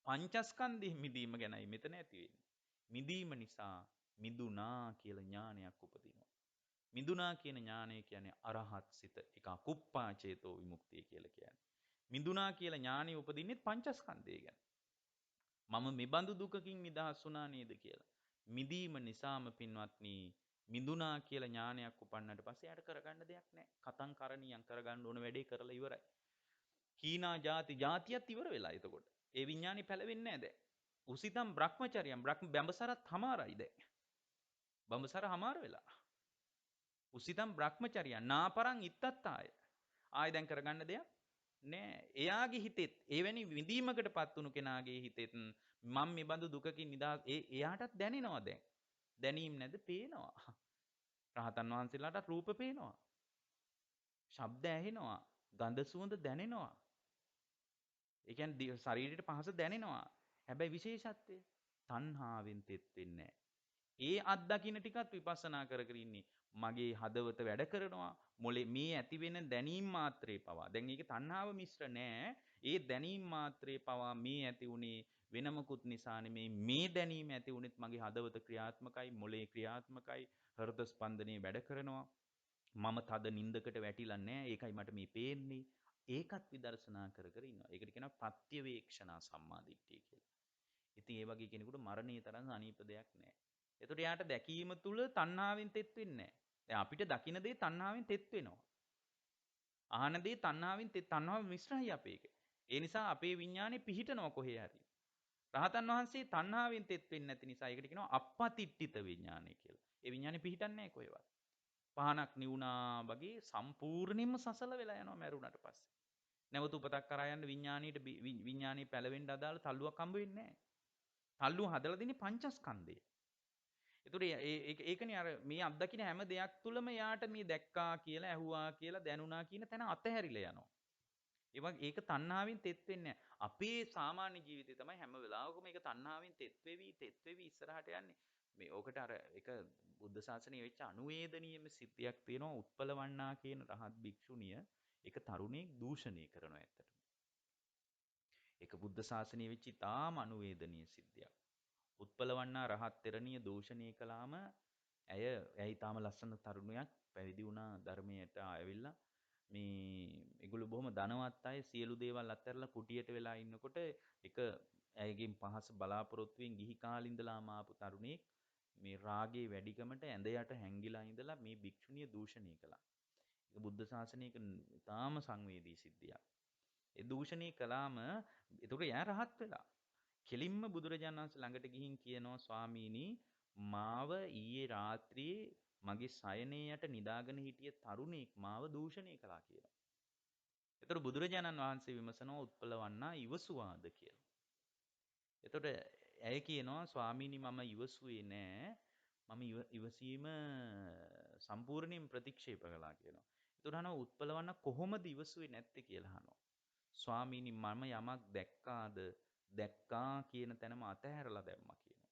පංචස්කන්ධයෙන් මිදීම ගැනයි මෙතන ඇති වෙන්නේ. මිදීම නිසා මිදුනා කියලා ඥානයක් උපදිනවා. මිදුනා කියන ඥානය කියන්නේ අරහත් සිත. ඒක අකුප්පා චේතෝ විමුක්තිය කියලා කියන්නේ. මිදුනා කියලා ඥානය උපදින්නේ පංචස්කන්ධය ගැන. මම මෙබඳු දුකකින් නිදහස් වුණා නේද කියලා. මිදීම නිසාම පින්වත්නි මිදුනා කියලා ඥානයක් උපන්නට පස්සේ යාට කරගන්න දෙයක් නැහැ. කතං කරණියම් කරගන්න ඕන වැඩේ කරලා ඉවරයි. කීනා ಜಾතියත් ඉවර වෙලා එතකොට. ඒ විඥානේ පැලවෙන්නේ නැහැ දැන්. උසිතම් බ්‍රහ්මචර්යම් බඹසරත් හමාරයි දැන්. බඹසර හමාර වෙලා. උසිතම් බ්‍රහ්මචර්යම් නාපරං ඉත්තත්තාය. ආයෙ දැන් කරගන්න දෙයක් නෑ. එයාගේ හිතෙත් එවැනි විඳීමකටපත් වුණු කෙනාගේ හිතෙත් මම මේ බඳු දුකකින් නිදහස් එයාටත් දැනෙනවා දැන්. දැනීම නැද පේනවා. රහතන් වහන්සේලාට රූප පේනවා. ශබ්ද ඇහෙනවා. ගඳ සුවඳ දැනෙනවා. ඒ කියන්නේ ශරීරයට පහස දැනෙනවා. හැබැයි විශේෂත්වය තණ්හාවෙන් තෙත් වෙන්නේ ඒ අත්දකින්න ටිකත් විපස්සනා කර කර ඉන්නේ. මගේ හදවත වැඩ කරනවා. මොලේ මේ ඇති වෙන දැනීම් මාත්‍රේ පවා. දැන් ඒකේ තණ්හාව මිශ්‍ර නෑ. ඒ දැනීම් මාත්‍රේ පවා මේ ඇති උනේ වෙන මොකුත් නිසා නෙමේ. මේ දැනීම ඇති උනේත් මගේ හදවත ක්‍රියාත්මකයි, මොලේ ක්‍රියාත්මකයි, හෘද ස්පන්දනය වැඩ කරනවා. මම තද නින්දකට වැටිලා නෑ. ඒකයි මට මේ පේන්නේ. ඒකත් විදර්ශනා කර කර ඉන්නවා. ඒකට කියනවා ප්‍රත්‍යවේක්ෂණා සම්මාදිට්ඨිය කියලා. ඉතින් ඒ වගේ කෙනෙකුට මරණීය තරම් අනීප දෙයක් නෑ. එතකොට යාට දැකීම තුල තණ්හාවෙන් තෙත් වෙන්නේ නෑ. දැන් අපිට දකින්න දේ තණ්හාවෙන් තෙත් වෙනවා. අහන දේ තණ්හාවෙන් තෙත් තණ්හාව මිශ්‍රයි අපේක. ඒ නිසා අපේ විඥානේ පිහිටනවා කොහේ හරි. රහතන් වහන්සේ තණ්හාවෙන් තෙත් වෙන්නේ නැති නිසා ඒකට කියනවා අපපතිට්ඨිත විඥානය කියලා. ඒ විඥානේ පිහිටන්නේ නැහැ කොහෙවත්. පහනක් නිවුණා වගේ සම්පූර්ණයෙන්ම සසල වෙලා යනවා මැරුණට පස්සේ. නැවත උපතක් කරා යන්න විඥානීය පැලවෙන්න අදාළ තල්ලුවක් හම්බ වෙන්නේ නැහැ. තල්ලුව හදලා දෙන්නේ පංචස්කන්ධය. ඒතකොට ඒකනේ අර මේ අත්දකින්න හැම දෙයක් තුළම යාට මේ දැක්කා කියලා ඇහුවා කියලා දැනුණා කියන තැන අතහැරිලා යනවා. ඒ වගේ ඒක තණ්හාවෙන් තෙත් වෙන්නේ නැහැ. අපේ සාමාන්‍ය ජීවිතේ තමයි හැම වෙලාවකම ඒක තණ්හාවෙන් තෙත් වෙවි ඉස්සරහට යන්නේ. මේ ඕකට අර එක බුද්ධ ශාසනයේ වෙච්ච අනුවේදනීයම සිද්ධියක් තියෙනවා. උත්පලවණ්ණා කියන රහත් භික්ෂුණිය එක තරුණයෙක් දූෂණය කරනවා ඇත්තටම. ඒක බුද්ධ ශාසනයේ වෙච්ච ඉතාම අනුවේදනීය සිද්ධියක්. උත්පලවණ්ණා රහත් තෙරණිය දූෂණය කළාම ඇය ඊටාම ලස්සන තරුණියක් පැවිදි වුණා ධර්මයට ආවිල්ලා මේ ඒගොල්ලෝ බොහොම ධනවත් අය සියලු දේවල් අත්හැරලා කුටියට වෙලා ඉන්නකොට එක ඇයගෙන් පහස බලාපොරොත්තුෙන් ගිහි කාලේ ඉඳලාම ආපු තරුණයෙක් මේ රාගේ වැඩිකමට ඇඳ යට හැංගිලා ඉඳලා මේ භික්ෂුණිය දූෂණය කළා. ඒක බුද්ධ ශාසනයක ඉතාම සංවේදී සිද්ධියක්. ඒ දූෂණය කළාම එතකොට එයා රහත් වෙලා. කෙලින්ම බුදුරජාණන් වහන්සේ ළඟට ගිහින් කියනවා ස්වාමීනි මාව ඊයේ රාත්‍රියේ මගේ සයනේ යට නිදාගෙන හිටිය තරුණෙක් මාව දූෂණය කළා කියලා. එතකොට බුදුරජාණන් වහන්සේ විමසනවා උත්පලවණ්ණා ඉවසුවාද කියලා. එතකොට ඇය කියනවා ස්වාමීනි මම ඉවසුවේ නෑ. මම ඉවසීම සම්පූර්ණයෙන් ප්‍රතික්ෂේප කළා කියනවා. එතකොට අහනවා උත්පලවණ්ණා කොහොමද ඉවසුවේ නැත්තේ කියලා අහනවා. ස්වාමීනි මම යමක් දැක්කාද දැක්කා කියන තැනම අතහැරලා දැම්මා කියනවා.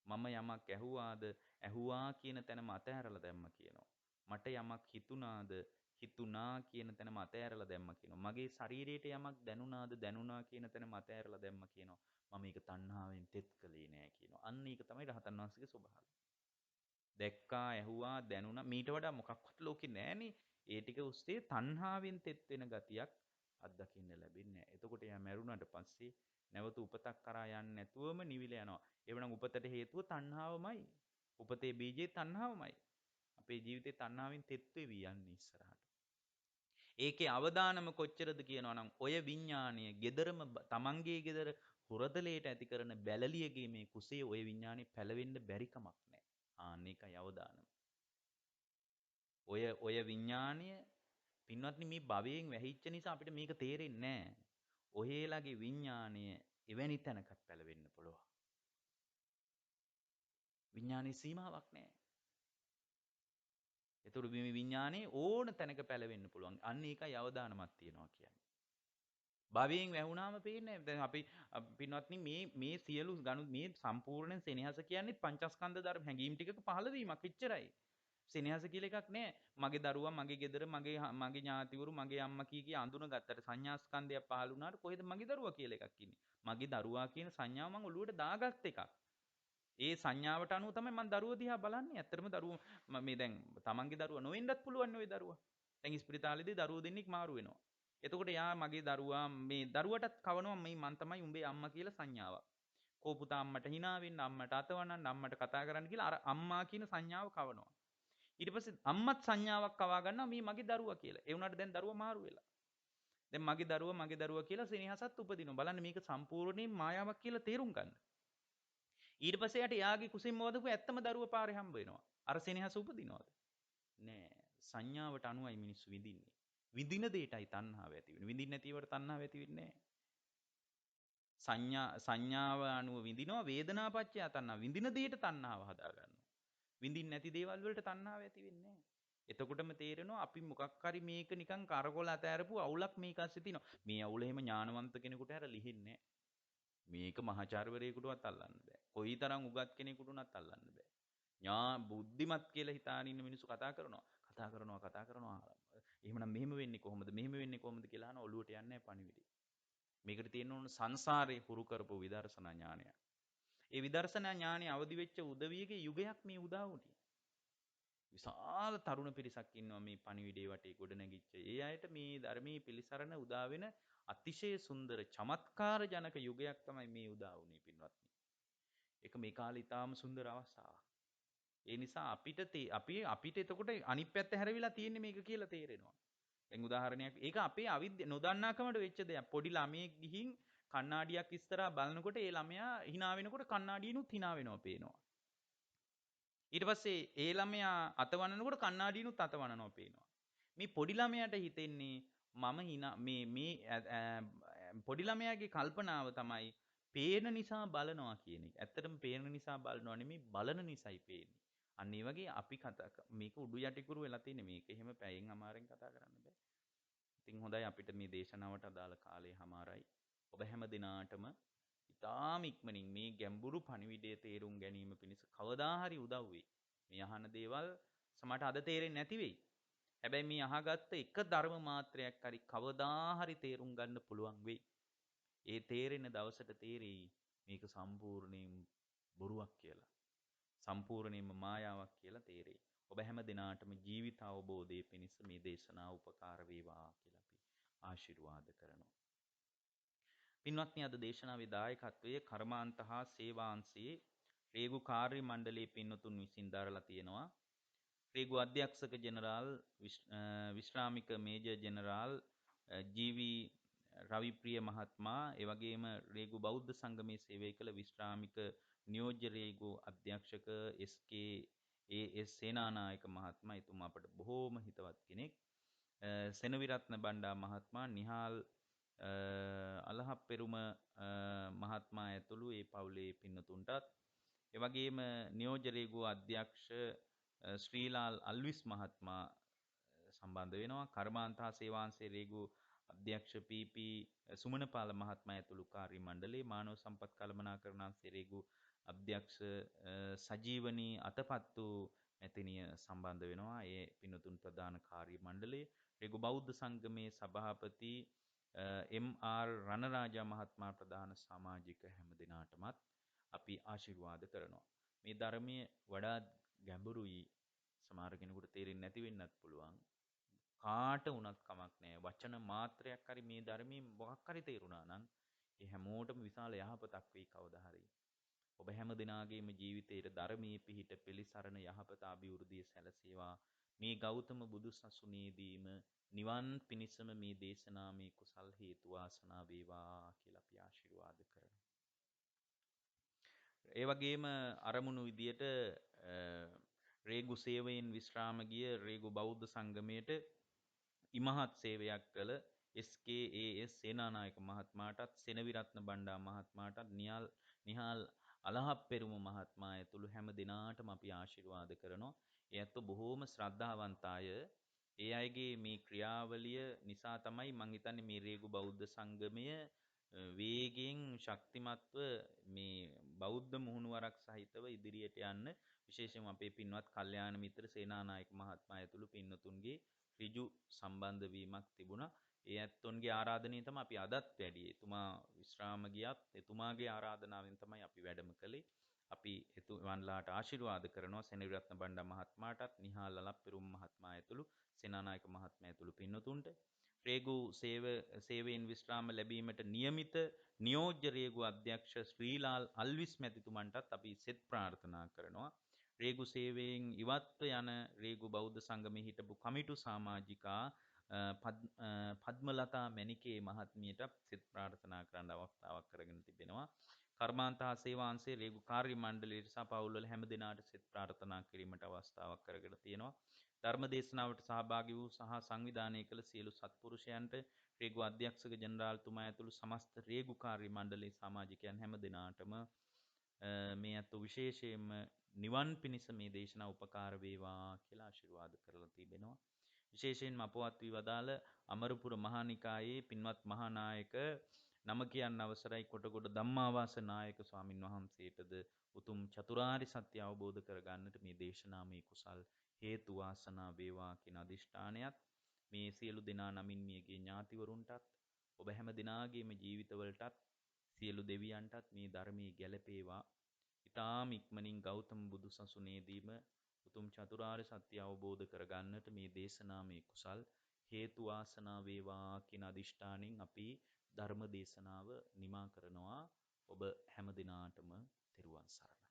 මම යමක් ඇහුවාද ඇහුවා කියන තැනම අතහැරලා දැම්මා කියනවා. මට යමක් හිතුණාද හිතුණා කියන තැනම අතහැරලා දැම්මා කියනවා. මගේ ශරීරයට යමක් දැනුණාද දැනුණා කියන තැනම අතහැරලා දැම්මා කියනවා. මම ඒක තණ්හාවෙන් තෙත් කළේ නෑ කියනවා. අන්න ඒක තමයි රහතන් වහන්සේගේ ස්වභාවය. දැක්කා ඇහුවා දැනුණා මීට වඩා මොකක්වත් ලෝකේ නෑනේ. ඒ ටික උස්සේ තණ්හාවෙන් තෙත් වෙන ගතියක් අත්දකින්න ලැබෙන්නේ නැහැ. එතකොට එයා මැරුණාට පස්සේ නැවත උපතක් කරා යන්නේ නැතුවම නිවිල යනවා. එවනම් උපතට හේතුව තණ්හාවමයි. උපතේ බීජේ තණ්හාවමයි. අපේ ජීවිතේ තණ්හාවෙන් තෙත් වෙවි යන්නේ ඉස්සරහට. ඒකේ අවදානම කොච්චරද කියනවනම් ඔය විඥාණය gederම තමන්ගේ gedara හුරතලයට ඇති කරන බැලලියගේ මේ කුසේ ඔය විඥානේ පැලවෙන්න බැරි කමක් නැහැ. ආන්න ඒකයි අවදානම. ඔය විඥාණය පින්වත්නි මේ භවයෙන් වැහිච්ච නිසා අපිට මේක තේරෙන්නේ නැහැ. ඔහේලාගේ විඥාණය එවැනි තැනකට පැලවෙන්න පුළුවන්. විඥානයේ සීමාවක් නැහැ. ඒතර මේ විඥානේ ඕන තැනක පැලවෙන්න පුළුවන්. අන්න ඒකයි අවදානමක් තියනවා කියන්නේ. භවයෙන් වැහුණාම පේන්නේ දැන් අපි පින්වත්නි මේ සියලු ගණු මේ සම්පූර්ණ සෙනෙහස කියන්නේ පංචස්කන්ධ ධර්ම හැඟීම් ටිකක පහළ වීමක් එච්චරයි. සෙනෙහස කියලා එකක් නෑ. මගේ දරුවා, මගේ ගෙදර, මගේ ඥාතිවරු, මගේ අම්මා කී අඳුනගත්තට සංඥාස්කන්ධයක් පහළ වුණාට කොහෙද මගේ දරුවා කියලා එකක් ඉන්නේ. මගේ දරුවා කියන සංඥාව මම ඔළුවට දාගත් එකක්. ඒ සංඥාවට අනුව තමයි මම දරුවෝ දිහා බලන්නේ. ඇත්තටම දරුවෝ මේ දැන් තමන්ගේ දරුවා නොවෙන්නත් පුළුවන් නේ ওই දරුවා. දැන් ඉස්පිරිතාලේදී දරුවෝ දෙන්නෙක් මාරු වෙනවා. එතකොට යා මගේ දරුවා මේ දරුවටත් කවනවා මේ මං තමයි උඹේ අම්මා කියලා සංඥාවක්. කෝ පුතා අම්මට hina වෙන්න, අම්මට අතවනන්න, අම්මට කතා කරන්න කියලා අර අම්මා කියන සංඥාව කවනවා. ඊට පස්සේ අම්මත් සංඥාවක් කවා ගන්නවා මේ මගේ දරුවා කියලා. ඒ වුණාට දැන් දරුවා මාරු වෙලා. දැන් මගේ දරුවා කියලා සෙනෙහසත් උපදිනවා. බලන්න මේක සම්පූර්ණයෙන් මායාවක් කියලා තේරුම් ගන්න. ඊට පස්සේ යට එයාගේ කුසින්ම වදපු ඇත්තම දරුවා පාරේ හම්බ වෙනවා. අර සෙනෙහස උපදිනවද? නෑ. සංඥාවට අනුවයි මිනිස්සු විඳින්නේ. විඳින දෙයටයි තණ්හාව ඇති වෙන්නේ. විඳින්න නැතිවට තණ්හාව ඇති වෙන්නේ නෑ. සංඥාව අනුව විඳිනවා වේදනාපච්චය තණ්හා. විඳින දෙයට තණ්හාව හදා ගන්නවා. විඳින්න නැති දේවල් වලට තණ්හාව ඇති වෙන්නේ නෑ. එතකොටම තේරෙනවා අපි මොකක් හරි මේක නිකන් කරකොල අතෑරපු අවුලක් මේක අස්සේ තියෙනවා. මේ අවුල එහෙම ඥානවන්ත කෙනෙකුට හැර ලිහින්නේ නෑ. මේක මහාචාර්යවරයෙකුටවත් අල්ලන්න බෑ. කොයිතරම් උගත් කෙනෙකුටුණත් අල්ලන්න බෑ. බුද්ධිමත් කියලා හිතාන ඉන්න මිනිස්සු කතා කරනවා. එහෙමනම් මෙහෙම වෙන්නේ කොහොමද? මෙහෙම වෙන්නේ කොහොමද කියලා අහන ඔළුවට යන්නේ නැහැ පණිවිඩය. මේකට තියෙන්න ඕන සංසාරේ හුරු කරපු විදර්ශනා ඥානය. ඒ විදර්ශනා ඥානෙ අවදි වෙච්ච උදවියගේ යුගයක් මේ උදා වුණේ. විශාල තරුණ පිරිසක් ඉන්නවා මේ පණිවිඩේ වටේ ගොඩනැගිච්ච. ඒ අයට මේ ධර්මයේ පිළිසරණ උදා වෙන අතිශය සුන්දර චමත්කාර ජනක යුගයක් තමයි මේ උදා වුණේ පින්වත්නි. ඒක මේ කාලේ ඉතාම සුන්දර අවස්ථාවක්. ඒ නිසා අපිට එතකොට අනිත් පැත්ත හැරවිලා තියෙන්නේ මේක කියලා තේරෙනවා. දැන් උදාහරණයක් ඒක අපේ නොදන්නාකමට වෙච්ච දෙයක්. පොඩි ළමයෙක් ගිහින් කණ්ණාඩියක් ඉස්සරහා බලනකොට ඒ ළමයා hina වෙනකොට කණ්ණාඩියනුත් hina වෙනවා පේනවා. ඊට පස්සේ ඒ ළමයා අතවනනකොට කණ්ණාඩියනුත් අතවනනවා පේනවා. මේ පොඩි ළමයාට හිතෙන්නේ මම hina මේ පොඩි ළමයාගේ කල්පනාව තමයි පේන නිසා බලනවා කියන එක. ඇත්තටම පේන නිසා බලනවා නෙමෙයි බලන නිසායි පේන්නේ. අන්න ඒ වගේ අපි මේක උඩු යටිකුරු වෙලා තියෙන්නේ. මේක එහෙම පැයෙන් අමාරෙන් කතා කරන්න බෑ. ඉතින් හොඳයි අපිට මේ දේශනාවට අදාළ කාලය හමාරයි. ඔබ හැම දිනාටම ඉතාම ඉක්මනින් මේ ගැඹුරු පණිවිඩය තේරුම් ගැනීම පිණිස කවදා හරි උදව් වෙයි. මේ අහන දේවල් සමහරට අද තේරෙන්නේ නැති වෙයි. හැබැයි මේ අහගත්ත එක ධර්ම මාත්‍රයක් හරි කවදා හරි තේරුම් ගන්න පුළුවන් වෙයි. ඒ තේරෙන දවසට තේරෙයි මේක සම්පූර්ණයෙන් බොරුවක් කියලා. සම්පූර්ණයෙන්ම මායාවක් කියලා තේරෙයි. ඔබ හැම දිනාටම ජීවිත අවබෝධයේ පිණිස මේ දේශනාව උපකාර වේවා කියලා අපි ආශිර්වාද කරනවා. පින්වත්නි අද දේශනාවේ දායකත්වයේ කර්මාන්ත හා සේවාංශයේ රේගු කාර්ය මණ්ඩලයේ පින්වතුන් විසින් දරලා තියෙනවා. රේගු අධ්‍යක්ෂක ජෙනරාල් විශ්‍රාමික මේජර් ජෙනරාල් ජී.වී. රවිප්‍රිය මහත්මයා, ඒ වගේම රේගු බෞද්ධ සංගමයේ සේවය කළ විශ්‍රාමික නියෝජ්‍ය රේගු අධ්‍යක්ෂක එස් සේනානායක මහත්මයා, එතුමා අපට බොහෝම හිතවත් කෙනෙක්. සෙනවිරත්න බණ්ඩා මහත්මයා, නිහාල් අලහප්පෙරුම මහත්මයා ඇතුළු ඒ පවුලේ පින්නතුන්ටත්, ඒ වගේම නියෝජ්‍ය රේගු අධ්‍යක්ෂ ශ්‍රීලාල් අල්විස් මහත්මයා සම්බන්ධ වෙනවා. කර්මාන්ත හා සේවාංශයේ රේගු අධ්‍යක්ෂ පී.පී. සුමනපාල මහත්මයා ඇතුළු කාර්ය මණ්ඩලයේ මානව සම්පත් කළමනාකරණ අංශයේ රේගු අධ්‍යක්ෂ සජීවනී අතපත්තු මැතිණිය සම්බන්ධ වෙනවා. ඒ පින්වතුන් ප්‍රධාන කාර්ය මණ්ඩලයේ රේගු බෞද්ධ සංගමේ සභාපති එම්.ආර්. රණරාජා මහත්මයා ප්‍රධාන සමාජික හැම දිනාටමත් අපි ආශිර්වාද කරනවා. මේ ධර්මයේ වඩා ගැඹුරුයි. සමහර කෙනෙකුට තේරෙන්නේ නැති වෙන්නත් පුළුවන්. කාට වුණත් කමක් නැහැ. වචන මාත්‍රයක් හරි මේ ධර්මයේ මොකක් හරි තේරුණා නම් ඒ හැමෝටම විශාල යහපතක් වෙයි කවදා හරි. ඔබ හැම දිනාගේම ජීවිතයේ ධර්මයේ පිහිට පිළිසරණ යහපත අභිවෘද්ධිය සැලසේවා. මේ ගෞතම බුදු සසුනේදීම නිවන් පිණිසම මේ දේශනාමේ කුසල් හේතු වාසනා වේවා කියලා අපි ආශිර්වාද කරනවා. ඒ වගේම අරමුණු විදියට රේගු සේවයෙන් විශ්‍රාම ගිය රේගු බෞද්ධ සංගමයට ඉමහත් සේවයක් කළ එස්.කේ.ඒ.එස්. සේනානායක මහත්මයාටත්, සෙනවිරත්න බණ්ඩා මහත්මයාටත්, නිහාල් අලහප්පෙරුම මහත්මයා ඇතුළු හැම දිනාටම අපි ආශිර්වාද කරනවා. ඒ ඇත්තෝ බොහෝම ශ්‍රද්ධාවන්ත අය. ඒ අයගේ මේ ක්‍රියාවලිය නිසා තමයි මං හිතන්නේ මේ රේගු බෞද්ධ සංගමය වේගයෙන් ශක්තිමත්ව මේ බෞද්ධ මුහුණුවරක් සහිතව ඉදිරියට යන්න විශේෂයෙන්ම අපේ පින්වත් කල්යාණ මිත්‍ර සේනානායක මහත්මයා ඇතුළු පින්වතුන්ගේ ඍජු සම්බන්ධ වීමක් තිබුණා. ඒ ඇත්තොන්ගේ ආරාධනය තමයි අපි අදත් වැඩි. එතුමා විශ්‍රාම ගියත් එතුමාගේ ආරාධනාවෙන් තමයි අපි වැඩම කළේ. අපි එතුමන්ලාට ආශිර්වාද කරනවා සෙනවිරත්න බණ්ඩා මහත්මයාටත් නිහාල් ලලප්පෙරුම් මහත්මයා ඇතුළු සේනානායක මහත්මයා ඇතුළු පින්වතුන්ට රේගු සේවයෙන් විශ්‍රාම ලැබීමට නියමිත නියෝජ්‍ය රේගු අධ්‍යක්ෂ ශ්‍රීලාල් අල්විස් මැතිතුමන්ටත් අපි සෙත් ප්‍රාර්ථනා කරනවා. රේගු සේවයෙන් ඉවත්ව යන රේගු බෞද්ධ සංගමේ හිටපු කමිටු සමාජිකා පද්මලතා මැණිකේ මහත්මියට සෙත් ප්‍රාර්ථනා කරන්න අවස්ථාවක් කරගෙන තිබෙනවා. කර්මාන්ත හා සේවාංශයේ රේගු කාර්ය මණ්ඩලයට සහ පවුල්වල හැම දිනාට සෙත් ප්‍රාර්ථනා කිරීමට අවස්ථාවක් කරගෙන තියෙනවා. ධර්ම දේශනාවට සහභාගී වූ සහ සංවිධානය කළ සියලු සත්පුරුෂයන්ට රේගු අධ්‍යක්ෂක ජෙනරාල්තුමා ඇතුළු සමස්ත රේගු කාර්ය මණ්ඩලයේ සමාජිකයන් හැම දිනාටම මේ අත විශේෂයෙන්ම නිවන් පිණිස මේ දේශනාව උපකාර වේවා කියලා ආශිර්වාද කරලා තිබෙනවා. විශේෂයෙන්ම අපවත් වී වදාළ අමරපුර මහානිකායේ පින්වත් මහානායක නම කියන්න අවසරයි කොටගොඩ ධම්මාවාස නායක ස්වාමින් වහන්සේටද උතුම් චතුරාර්ය සත්‍ය අවබෝධ කරගන්නට මේ දේශනාමය කුසල් හේතු වාසනා වේවා කියන අදිෂ්ඨානයත් මේ සියලු දෙනා නමින් මියගේ ඥාතිවරුන්ටත් ඔබ හැම දිනාගේම ජීවිතවලටත් සියලු දෙවියන්ටත් මේ ධර්මයේ ගැලපේවා. ඊ타ම ඉක්මනින් ගෞතම බුදු සසුනේදීම උතුම් චතුරාර්ය සත්‍ය අවබෝධ කරගන්නට මේ දේශනාමය කුසල් හේතු වාසනා වේවා කියන අදිෂ්ඨානෙන් අපි ධර්ම දේශනාව නිමා කරනවා. ඔබ හැම දිනාටම තෙරුවන් සරණයි.